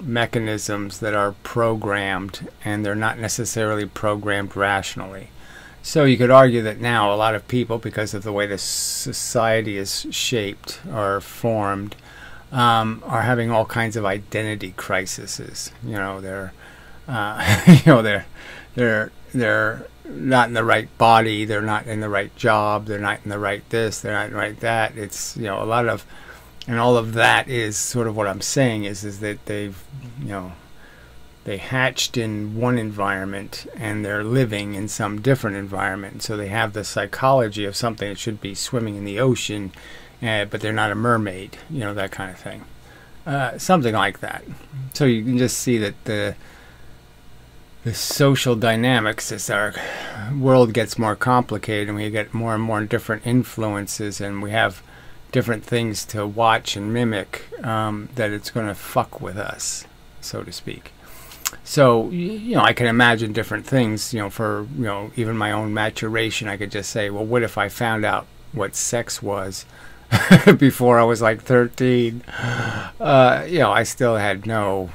mechanisms that are programmed, and they're not necessarily programmed rationally. So you could argue that now a lot of people, because of the way the society is shaped or formed, are having all kinds of identity crises. They're they're not in the right body, they're not in the right job, they're not in the right this, they're not in the right that. It's a lot of, and all of that is sort of what I'm saying is that they've they hatched in one environment and they're living in some different environment. So they have the psychology of something that should be swimming in the ocean, but they're not a mermaid, that kind of thing. Something like that. So you can just see that the social dynamics, as our world gets more complicated and we get more and more different influences and we have different things to watch and mimic, that it's going to fuck with us, so to speak. So, I can imagine different things, for, even my own maturation. I could just say, well, what if I found out what sex was before I was like 13? I still had no,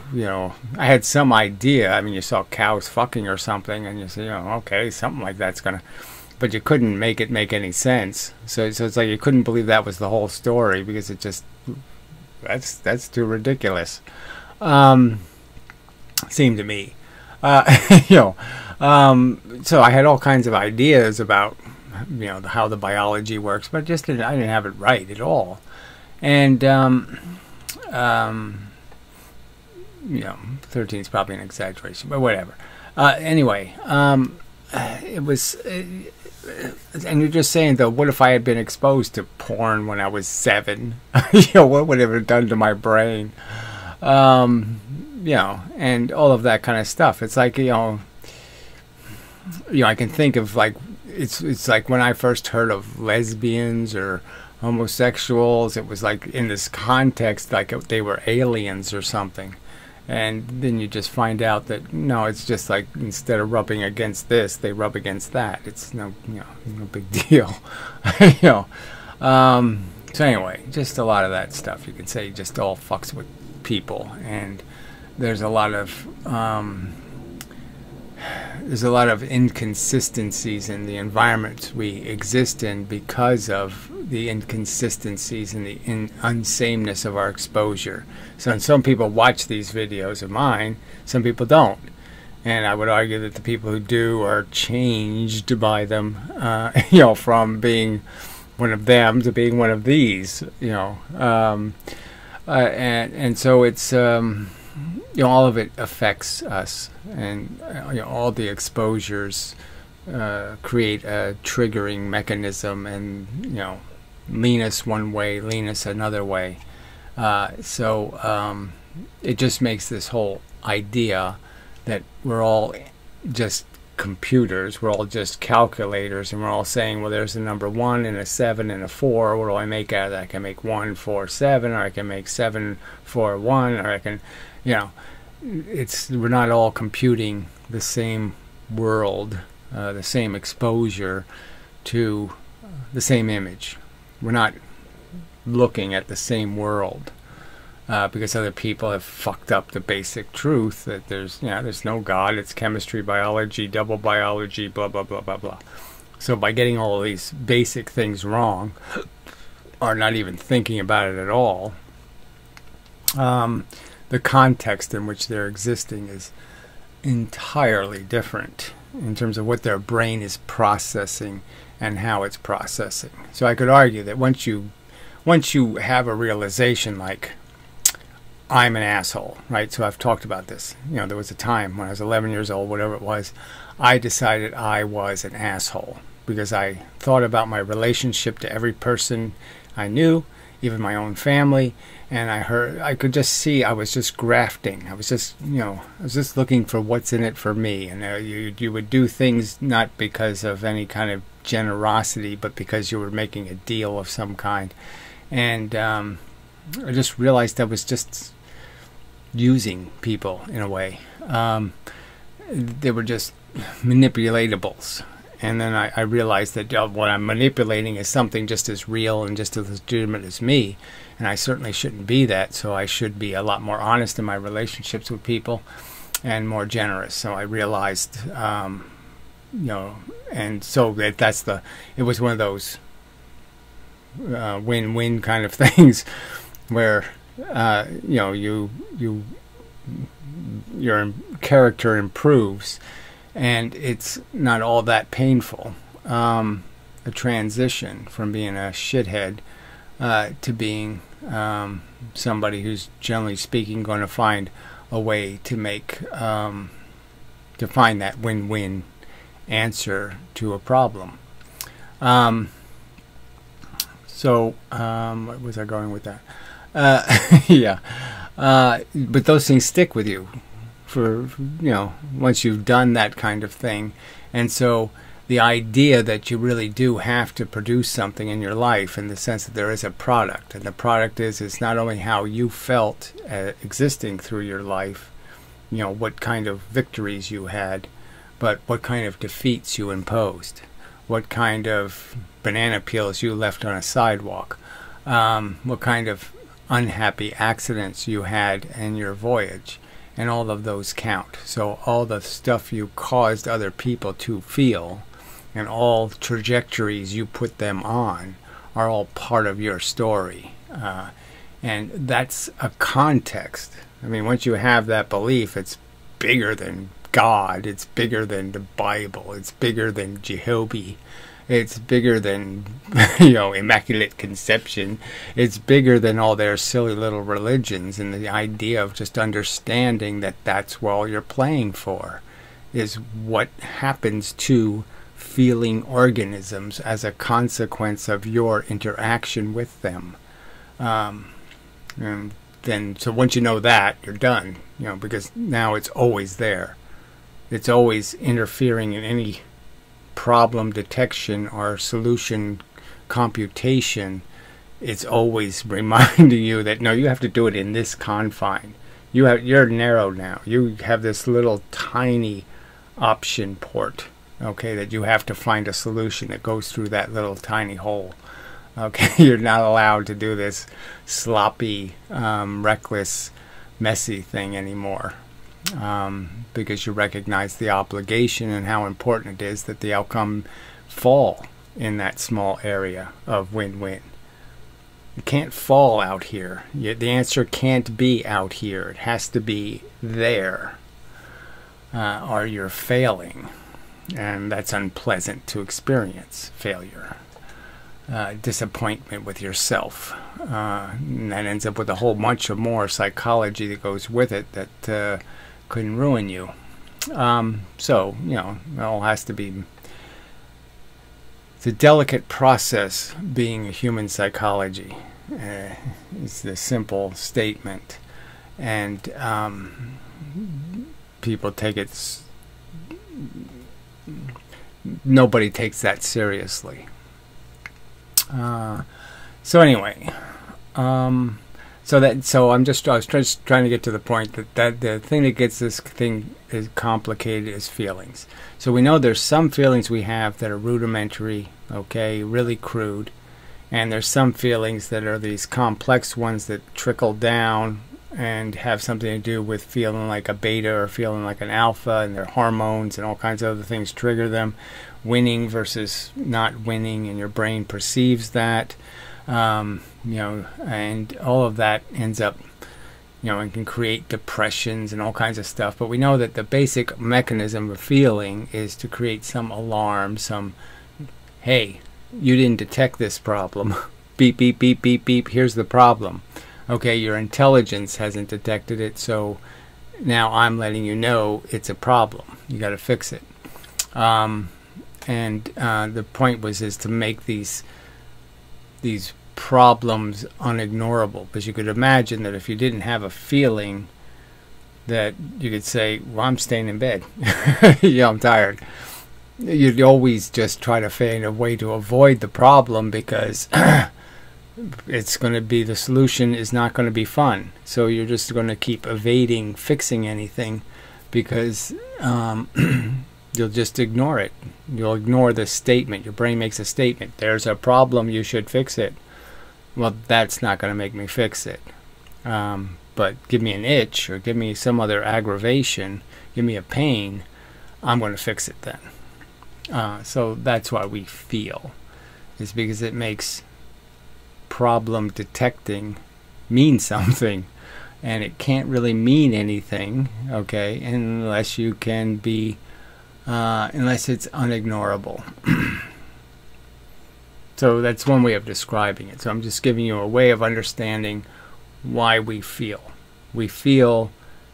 I had some idea. I mean, you saw cows fucking or something and you say, okay, something like that's going to, but you couldn't make it make any sense. So it's like you couldn't believe that was the whole story because it just, that's too ridiculous. Seemed to me. So I had all kinds of ideas about, how the biology works, but I didn't have it right at all. And, 13 is probably an exaggeration, but whatever. Anyway, it was, and you're just saying, though, what if I had been exposed to porn when I was 7? What would it have done to my brain? And all of that kind of stuff. It's like, I can think of like, it's like when I first heard of lesbians or homosexuals, it was like in this context, like they were aliens or something. And then you just find out that, no, it's just like instead of rubbing against this, they rub against that. It's no big deal. So anyway, just a lot of that stuff. You could say just all fucks with people, and there's a lot of inconsistencies in the environments we exist in because of the inconsistencies and the unsameness of our exposure. So some people watch these videos of mine, some people don't. And I would argue that the people who do are changed by them, from being one of them to being one of these, and so it's, all of it affects us, and all the exposures create a triggering mechanism, and lean us one way, lean us another way. So it just makes this whole idea that we're all just computers, we're all just calculators, and we're all saying, well, there's a number 1 and a 7 and a 4. What do I make out of that? I can make 1, 4, 7, or I can make 7, 4, 1, or I can, we're not all computing the same world, the same exposure to the same image. We're not looking at the same world. Because other people have fucked up the basic truth that there's no God, it's chemistry, biology, double biology, blah, blah, blah, blah, blah. So by getting all of these basic things wrong, or not even thinking about it at all, the context in which they're existing is entirely different in terms of what their brain is processing and how it's processing. So I could argue that once you have a realization like, I'm an asshole, right? So I've talked about this. There was a time when I was 11 years old, whatever it was, I decided I was an asshole because I thought about my relationship to every person I knew, even my own family. And I could just see I was just grafting. I was just, I was just looking for what's in it for me. And you would do things not because of any kind of generosity, but because you were making a deal of some kind. And I just realized I was just using people in a way. They were just manipulatables. And then I realized that what I'm manipulating is something just as real and just as legitimate as me. And I certainly shouldn't be that. So I should be a lot more honest in my relationships with people and more generous. So I realized, and so it was one of those win-win kind of things where, your character improves. And it's not all that painful, a transition from being a shithead to being somebody who's, generally speaking, going to find a way to to find that win-win answer to a problem. So, where was I going with that? Yeah. But those things stick with you for, once you've done that kind of thing. And so the idea that you really do have to produce something in your life, in the sense that there is a product, and the product is not only how you felt existing through your life, what kind of victories you had, but what kind of defeats you imposed, what kind of banana peels you left on a sidewalk, what kind of unhappy accidents you had in your voyage. And all of those count. So all the stuff you caused other people to feel and all trajectories you put them on are all part of your story. And that's a context. I mean, once you have that belief, it's bigger than God. It's bigger than the Bible. It's bigger than Jehovah. It's bigger than, Immaculate Conception. It's bigger than all their silly little religions. And the idea of just understanding that that's what all you're playing for is what happens to feeling organisms as a consequence of your interaction with them. And then, so once you know that, you're done, because now it's always there. It's always interfering in any problem detection or solution computation. It's always reminding you that no, you have to do it in this confine. You're narrow now. You have this little tiny option port, okay, that you have to find a solution that goes through that little tiny hole. Okay, you're not allowed to do this sloppy, reckless, messy thing anymore. Because you recognize the obligation and how important it is that the outcome fall in that small area of win-win. It can't fall out here. The answer can't be out here. It has to be there, or you're failing, and that's unpleasant to experience. Failure, disappointment with yourself, and that ends up with a whole bunch of more psychology that goes with it that couldn't ruin you. So, it all has to be... It's a delicate process being a human psychology. It's the simple statement. And people take it... Nobody takes that seriously. So anyway... So I was just trying to get to the point that the thing that gets this thing is complicated is feelings. So we know there's some feelings we have that are rudimentary, okay, really crude, and there's some feelings that are these complex ones that trickle down and have something to do with feeling like a beta or feeling like an alpha, and their hormones and all kinds of other things trigger them, winning versus not winning, and your brain perceives that. And all of that ends up, and can create depressions and all kinds of stuff. But we know that the basic mechanism of feeling is to create some alarm, some, hey, you didn't detect this problem. Beep, beep, beep, beep, beep, here's the problem. Okay, your intelligence hasn't detected it, so now I'm letting you know it's a problem. You got to fix it. And the point is to make these problems unignorable, because you could imagine that if you didn't have a feeling, that you could say, well, I'm staying in bed. I'm tired. You'd always just try to find a way to avoid the problem, because it's going to be, the solution is not going to be fun. So you're just going to keep evading fixing anything, because you'll just ignore it. You'll ignore the statement. Your brain makes a statement. There's a problem, you should fix it. Well, that's not going to make me fix it. But give me an itch, or give me some other aggravation, give me a pain, I'm going to fix it then. So that's why we feel. Is because it makes problem detecting mean something. And it can't really mean anything, okay, unless you can be, unless it's unignorable. So that's one way of describing it. So I'm just giving you a way of understanding why we feel. We feel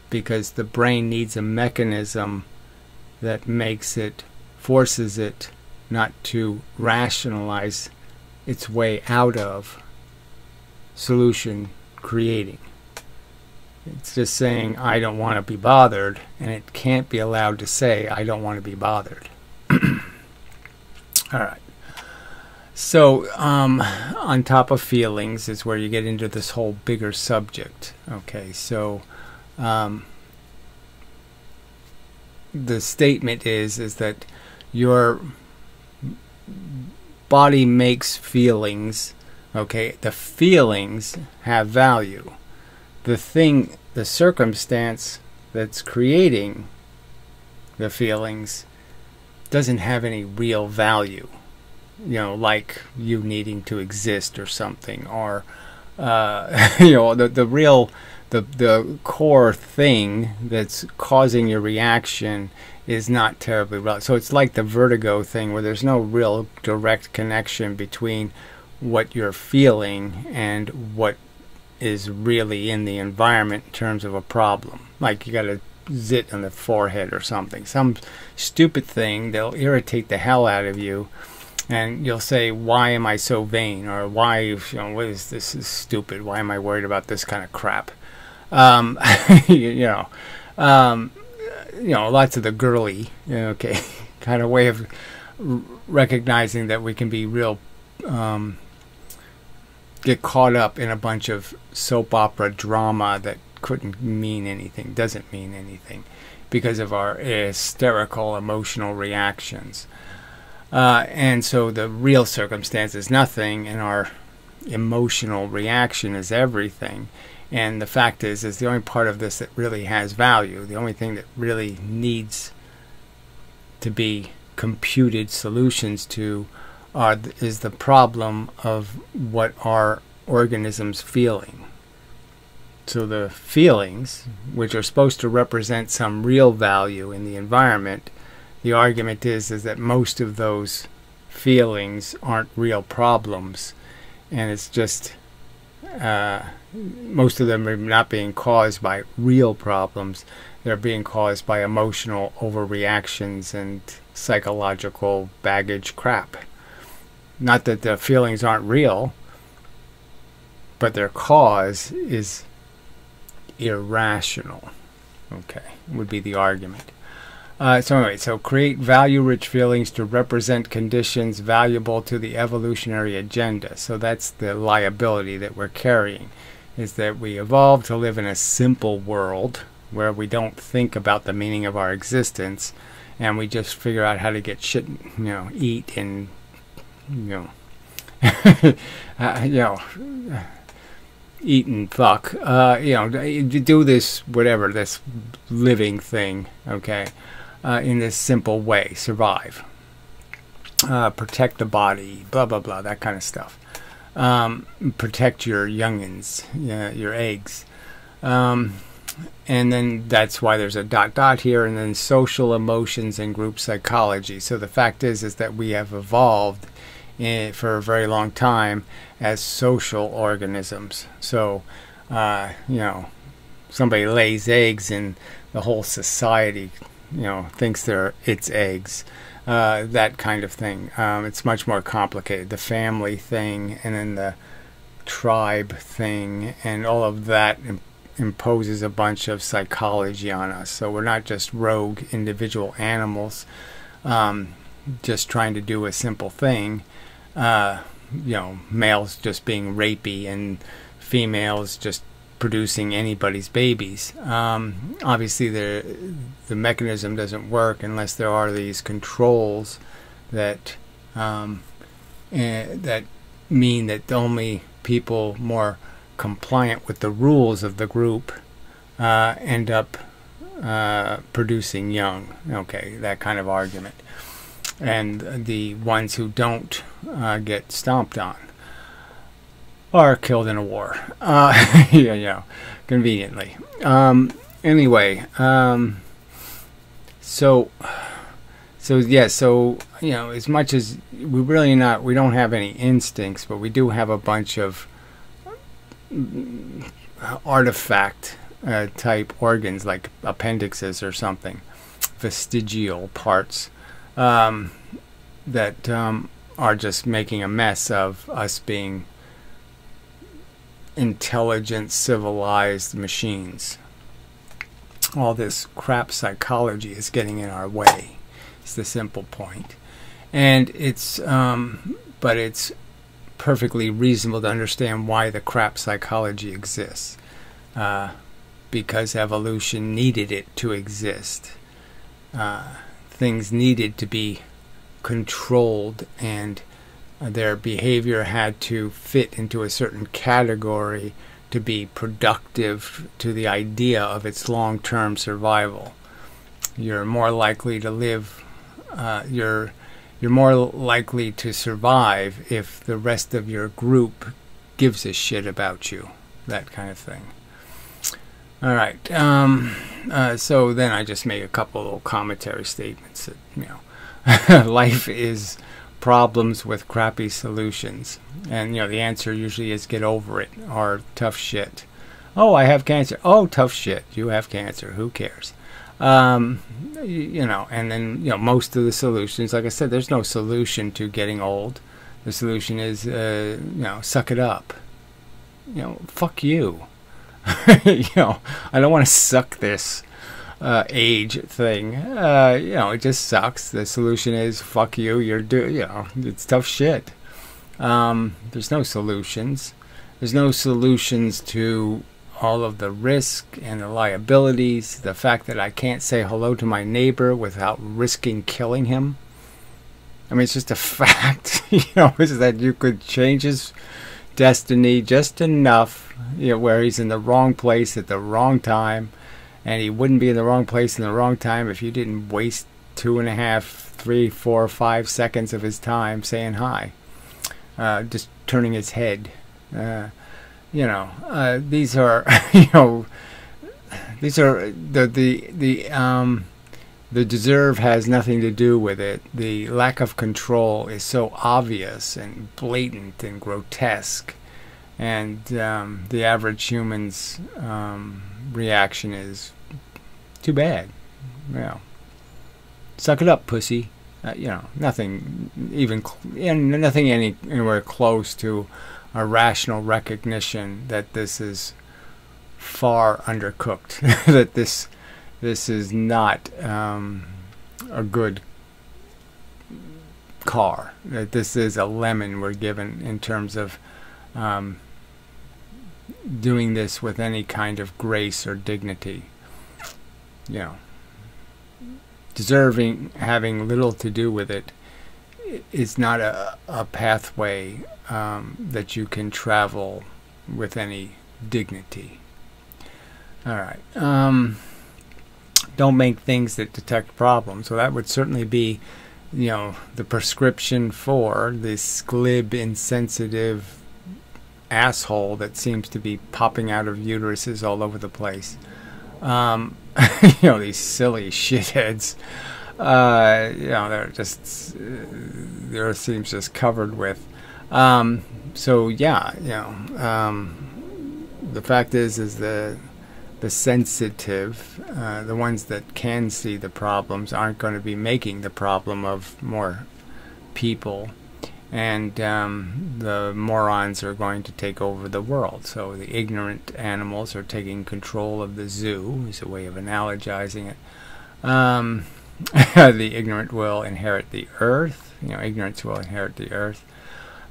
because the brain needs a mechanism that makes it, forces it not to rationalize its way out of solution creating. It's just saying, I don't want to be bothered, and it can't be allowed to say, I don't want to be bothered. All right. So, on top of feelings is where you get into this whole bigger subject. Okay, so the statement is that your body makes feelings. Okay, the feelings have value. The circumstance that's creating the feelings doesn't have any real value. Like you needing to exist or something, or the real, the core thing that's causing your reaction is not terribly relevant. So it's like the vertigo thing, where there's no real direct connection between what you're feeling and what is really in the environment in terms of a problem. Like you got a zit on the forehead or something, some stupid thing that'll irritate the hell out of you. And you'll say, why am I so vain? Or why, what is this? Is stupid. Why am I worried about this kind of crap? Lots of the girly, okay, kind of way of recognizing that we can be real, get caught up in a bunch of soap opera drama that couldn't mean anything, doesn't mean anything, because of our hysterical emotional reactions. And so the real circumstance is nothing, and our emotional reaction is everything. And the fact is the only part of this that really has value, the only thing that really needs to be computed solutions to is the problem of what our organism's feeling. So the feelings, which are supposed to represent some real value in the environment, the argument is that most of those feelings aren't real problems, and it's just most of them are not being caused by real problems. They're being caused by emotional overreactions and psychological baggage crap. Not that the feelings aren't real, but their cause is irrational. Okay, would be the argument. So create value-rich feelings to represent conditions valuable to the evolutionary agenda. So that's the liability that we're carrying, is that we evolved to live in a simple world where we don't think about the meaning of our existence, and we just figure out how to get shit, eat and, eat and fuck, do this, whatever, this living thing, okay, in this simple way, survive, protect the body, blah, blah, blah, that kind of stuff. Protect your youngins, your eggs. And then that's why there's a ... here, and then social emotions and group psychology. So the fact is that we have evolved for a very long time as social organisms. So, somebody lays eggs and the whole society, thinks they're its eggs. That kind of thing. It's much more complicated. The family thing, and then tribe thing, and all of that imposes a bunch of psychology on us. So we're not just rogue individual animals just trying to do a simple thing, males just being rapey and females just producing anybody's babies. Obviously the mechanism doesn't work unless there are these controls that that mean that only people more compliant with the rules of the group end up producing young. Okay, that kind of argument. And the ones who don't get stomped on are killed in a war. Conveniently. Anyway, so as much as we don't have any instincts, but we do have a bunch of artifact type organs like appendixes or something, vestigial parts that are just making a mess of us being intelligent, civilized machines. All this crap psychology is getting in our way. It's the simple point. And it's but it's perfectly reasonable to understand why the crap psychology exists, because evolution needed it to exist. Things needed to be controlled, and their behavior had to fit into a certain category to be productive to the idea of its long-term survival. You're more likely to live, you're more likely to survive if the rest of your group gives a shit about you, that kind of thing. All right, so then I just make a couple little commentary statements that, life is problems with crappy solutions, and the answer usually is get over it, or tough shit. Oh, I have cancer. Oh, tough shit, you have cancer, who cares? And then most of the solutions, like I said, there's no solution to getting old. The solution is suck it up. Fuck you. I don't want to suck this age thing. It just sucks. The solution is fuck you. It's tough shit. There's no solutions. There's no solutions to all of the risk and the liabilities. The fact that I can't say hello to my neighbor without risking killing him. I mean, it's just a fact. Is that you could change his destiny just enough, where he's in the wrong place at the wrong time, and he wouldn't be in the wrong place in the wrong time if you didn't waste 2.5, 3, 4, 5 seconds of his time saying hi, just turning his head. These are the deserve has nothing to do with it. The lack of control is so obvious and blatant and grotesque, and the average human's reaction is too bad. Suck it up, pussy. Nothing anywhere close to a rational recognition that this is far undercooked, that this is not a good car, that this is a lemon we're given in terms of doing this with any kind of grace or dignity. Deserving having little to do with it is not a pathway that you can travel with any dignity. All right. Don't make things that detect problems. So that would certainly be, the prescription for this glib, insensitive asshole that seems to be popping out of uteruses all over the place. These silly shitheads. They're just, the earth seems just covered with. The fact is the sensitive, the ones that can see the problems, aren't going to be making the problem of more people and the morons are going to take over the world. So the ignorant animals are taking control of the zoo, is a way of analogizing it. The ignorant will inherit the earth. Ignorance will inherit the earth.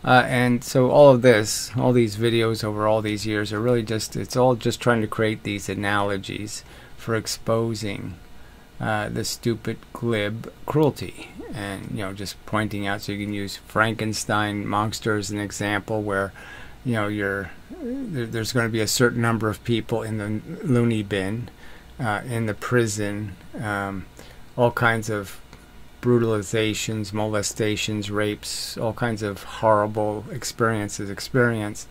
And so all of this, all these videos over all these years are really it's all just trying to create these analogies for exposing the stupid, glib cruelty. And, just pointing out, so you can use Frankenstein monster as an example where, there's going to be a certain number of people in the loony bin, in the prison, all kinds of brutalizations, molestations, rapes, all kinds of horrible experiences experienced,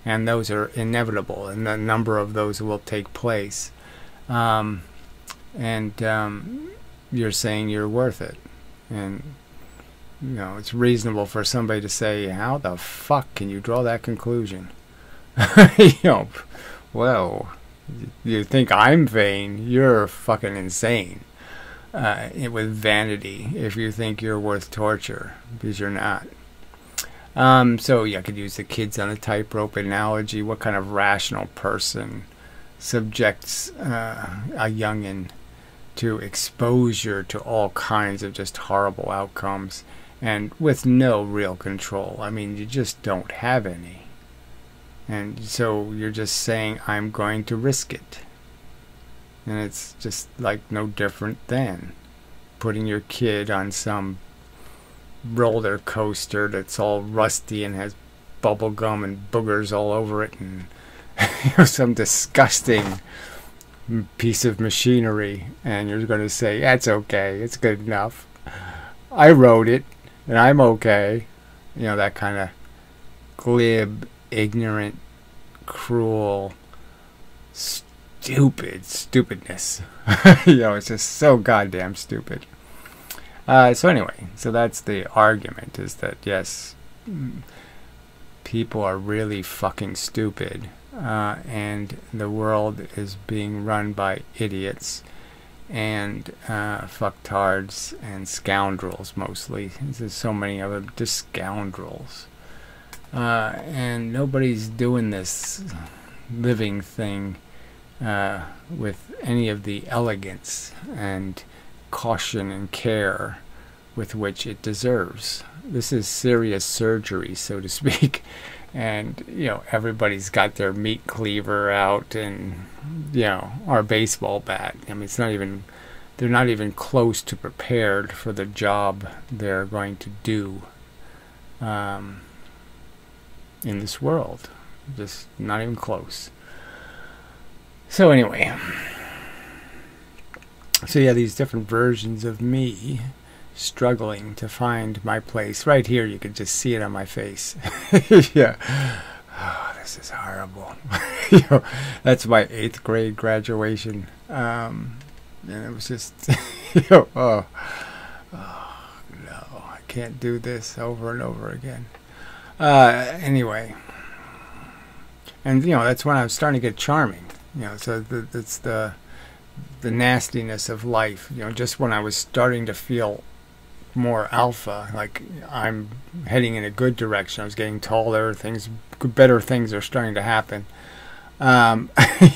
and those are inevitable, and the number of those will take place. You're saying you're worth it, and it's reasonable for somebody to say, how the fuck can you draw that conclusion? Well, you think I'm vain? You're fucking insane. With vanity, if you think you're worth torture, because you're not. So I could use the kids on a tightrope analogy. What kind of rational person subjects a youngin to exposure to all kinds of just horrible outcomes, and with no real control? I mean, you just don't have any. And so you're just saying, I'm going to risk it. And it's just like no different than putting your kid on some roller coaster that's all rusty and has bubble gum and boogers all over it, and some disgusting piece of machinery, and you're going to say, that's okay, it's good enough, I rode it and I'm okay. That kind of glib, ignorant, cruel, stupidness. It's just so goddamn stupid. So anyway, so that's the argument, is that yes, people are really fucking stupid, and the world is being run by idiots and fucktards and scoundrels mostly. There's so many of them, just scoundrels. And nobody's doing this living thing with any of the elegance and caution and care with which it deserves. This is serious surgery, so to speak, and everybody's got their meat cleaver out and our baseball bat. I mean, they're not even close to prepared for the job they're going to do in this world. Just not even close. So anyway, these different versions of me struggling to find my place. Right here, you can just see it on my face. Yeah. Oh, this is horrible. That's my 8th grade graduation. And it was just, oh no, I can't do this over and over again. Anyway. And, that's when I was starting to get charming. So it's the nastiness of life. Just when I was starting to feel more alpha, like I'm heading in a good direction. I was getting taller. Better things are starting to happen. And at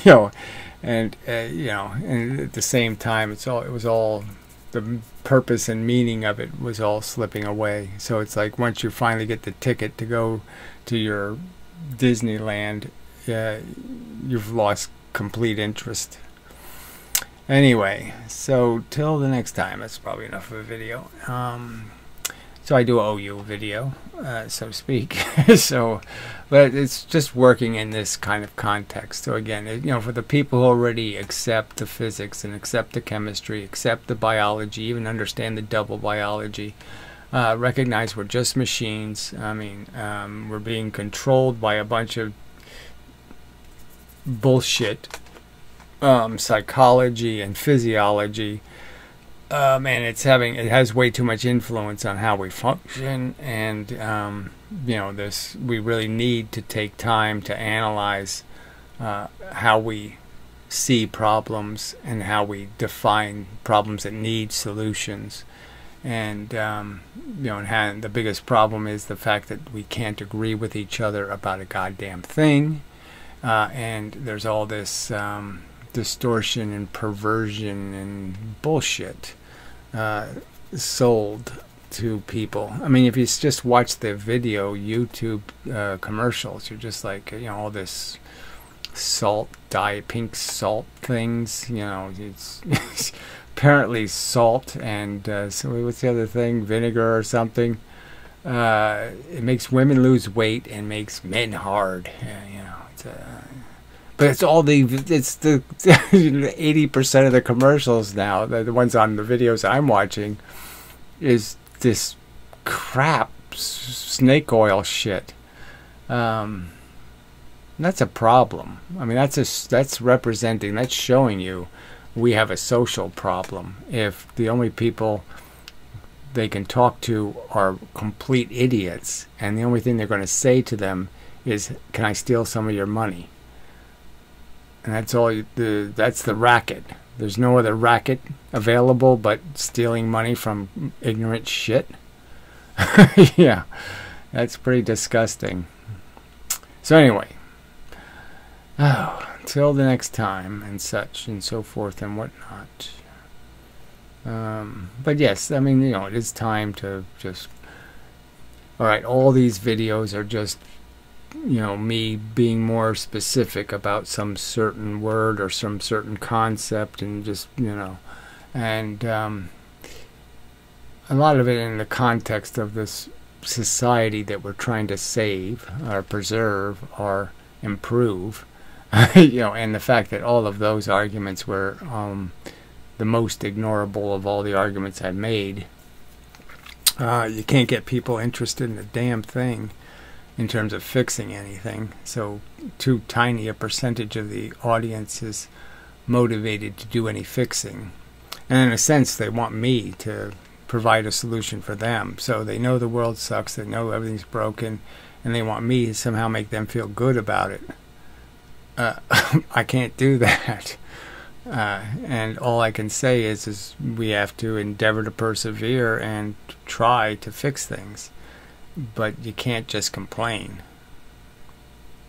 the same time, it was all the purpose and meaning of it was all slipping away. So it's like once you finally get the ticket to go to your Disneyland, you've lost complete interest. Anyway, so till the next time, that's probably enough of a video. So I do owe you a video, so to speak. But it's just working in this kind of context. So again, for the people who already accept the physics and accept the chemistry, accept the biology, even understand the double biology, recognize we're just machines. I mean, we're being controlled by a bunch of bullshit, psychology and physiology, and it has way too much influence on how we function, and we really need to take time to analyze how we see problems and how we define problems that need solutions, And and the biggest problem is the fact that we can't agree with each other about a goddamn thing, and there's all this distortion and perversion and bullshit sold to people. I mean, if you just watch the video YouTube commercials, you're just like, all this salt, pink salt things, it's apparently salt and so what's the other thing, vinegar or something. It makes women lose weight and makes men hard. But it's the 80% of the commercials now, the ones on the videos I'm watching, is this crap snake oil shit. That's a problem. I mean, that's showing you we have a social problem. If the only people they can talk to are complete idiots, and the only thing they're going to say to them is, "Can I steal some of your money?" And that's all. That's the racket. There's no other racket available but stealing money from ignorant shit. Yeah, that's pretty disgusting. So anyway, till the next time, and such and so forth and whatnot. But yes, I mean, it is time to just. All right, all these videos are just, me being more specific about some certain word or some certain concept, and just, and a lot of it in the context of this society that we're trying to save or preserve or improve, and the fact that all of those arguments were the most ignorable of all the arguments I've made. You can't get people interested in a damn thing in terms of fixing anything, so too tiny a percentage of the audience is motivated to do any fixing. And in a sense, they want me to provide a solution for them. So they know the world sucks, they know everything's broken, and they want me to somehow make them feel good about it. I can't do that. And all I can say is we have to endeavor to persevere and try to fix things. But you can't just complain.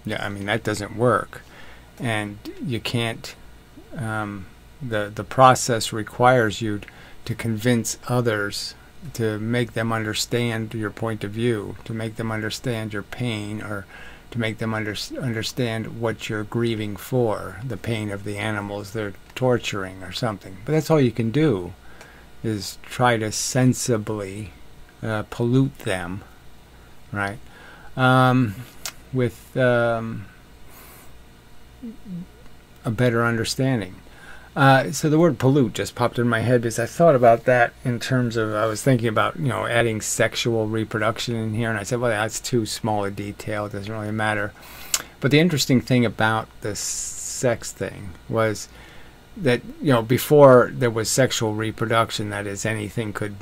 Yeah, I mean, that doesn't work. And you can't, the process requires you to convince others, to make them understand your point of view, to make them understand your pain, or to make them understand what you're grieving for, the pain of the animals they're torturing or something. But that's all you can do, is try to sensibly pollute them, right, with a better understanding. So the word pollute just popped in my head because I thought about that in terms of, I was thinking about, adding sexual reproduction in here, and I said, well, that's too small a detail, it doesn't really matter. But the interesting thing about the sex thing was that, before there was sexual reproduction, that is, anything could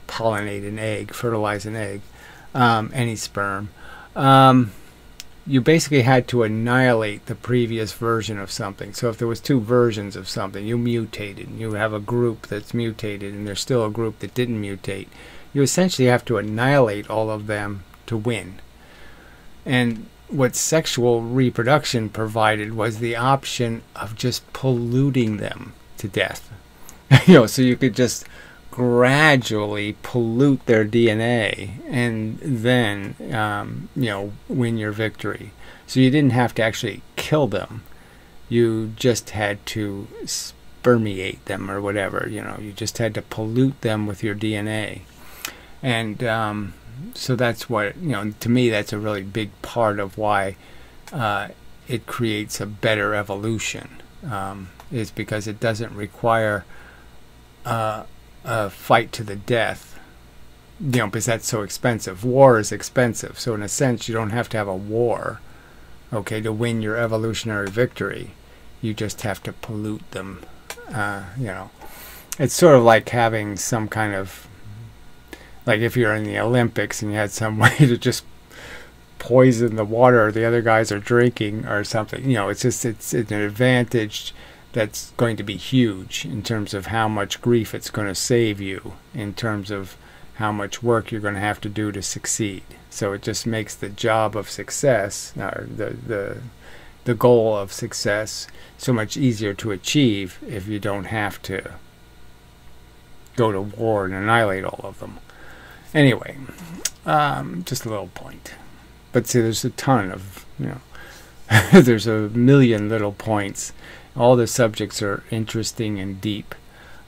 pollinate an egg, fertilize an egg, any sperm, you basically had to annihilate the previous version of something. So if there was two versions of something, you mutated, and you have a group that's mutated, and there's still a group that didn't mutate. You essentially have to annihilate all of them to win. And what sexual reproduction provided was the option of just polluting them to death. So you could just gradually pollute their DNA and then win your victory. So you didn't have to actually kill them, you just had to spermiate them or whatever. You just had to pollute them with your DNA. And so that's what, to me, that's a really big part of why it creates a better evolution, is because it doesn't require a fight to the death, because that's so expensive. War is expensive, so in a sense you don't have to have a war, okay, to win your evolutionary victory. You just have to pollute them. It's sort of like having some kind of, like if you're in the Olympics and you had some way to just poison the water the other guys are drinking or something. It's an advantage that's going to be huge in terms of how much grief it's going to save you, in terms of how much work you're going to have to do to succeed. So it just makes the job of success, or the goal of success, so much easier to achieve if you don't have to go to war and annihilate all of them. Anyway, just a little point. But see, there's a ton of, there's a million little points. All the subjects are interesting and deep.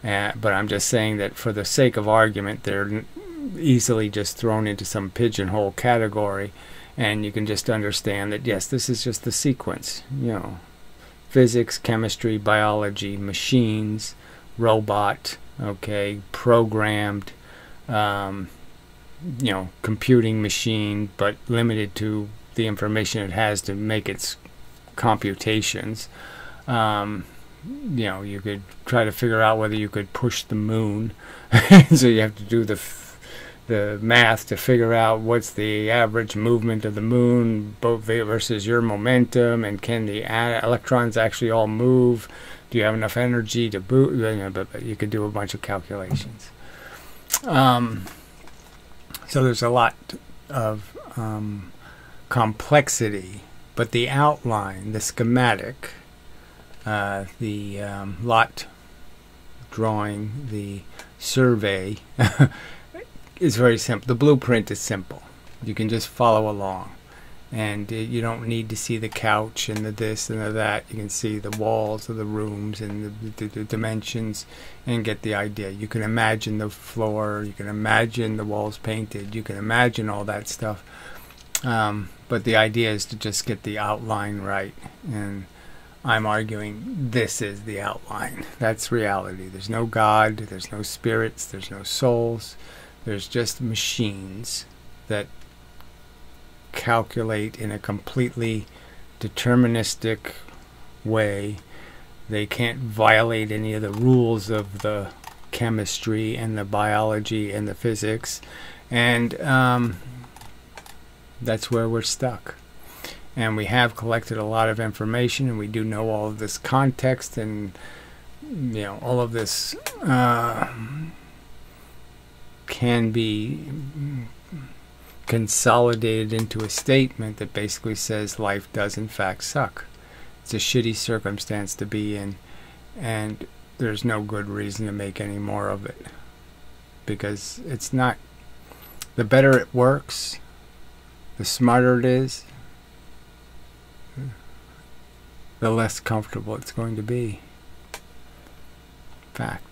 But I'm just saying that for the sake of argument, they're easily just thrown into some pigeonhole category. And you can just understand that, yes, this is just the sequence. Physics, chemistry, biology, machines, robot, okay, programmed, computing machine, but limited to the information it has to make its computations. You could try to figure out whether you could push the moon. So you have to do the math to figure out what's the average movement of the moon versus your momentum, and can the electrons actually all move? Do you have enough energy to boot? But you could do a bunch of calculations. So there's a lot of complexity, but the outline, the schematic, the lot drawing, the survey is very simple. The blueprint is simple. You can just follow along, and you don't need to see the couch and the this and the that. You can see the walls of the rooms and the dimensions and get the idea. You can imagine the floor. You can imagine the walls painted. You can imagine all that stuff. But the idea is to just get the outline right, and I'm arguing this is the outline. That's reality. There's no God, there's no spirits, there's no souls. There's just machines that calculate in a completely deterministic way. They can't violate any of the rules of the chemistry and the biology and the physics. And that's where we're stuck. And we have collected a lot of information, and we do know all of this context, and all of this can be consolidated into a statement that basically says life does in fact suck. It's a shitty circumstance to be in, and there's no good reason to make any more of it, because it's not. The better it works, the smarter it is, the less comfortable it's going to be. Fact.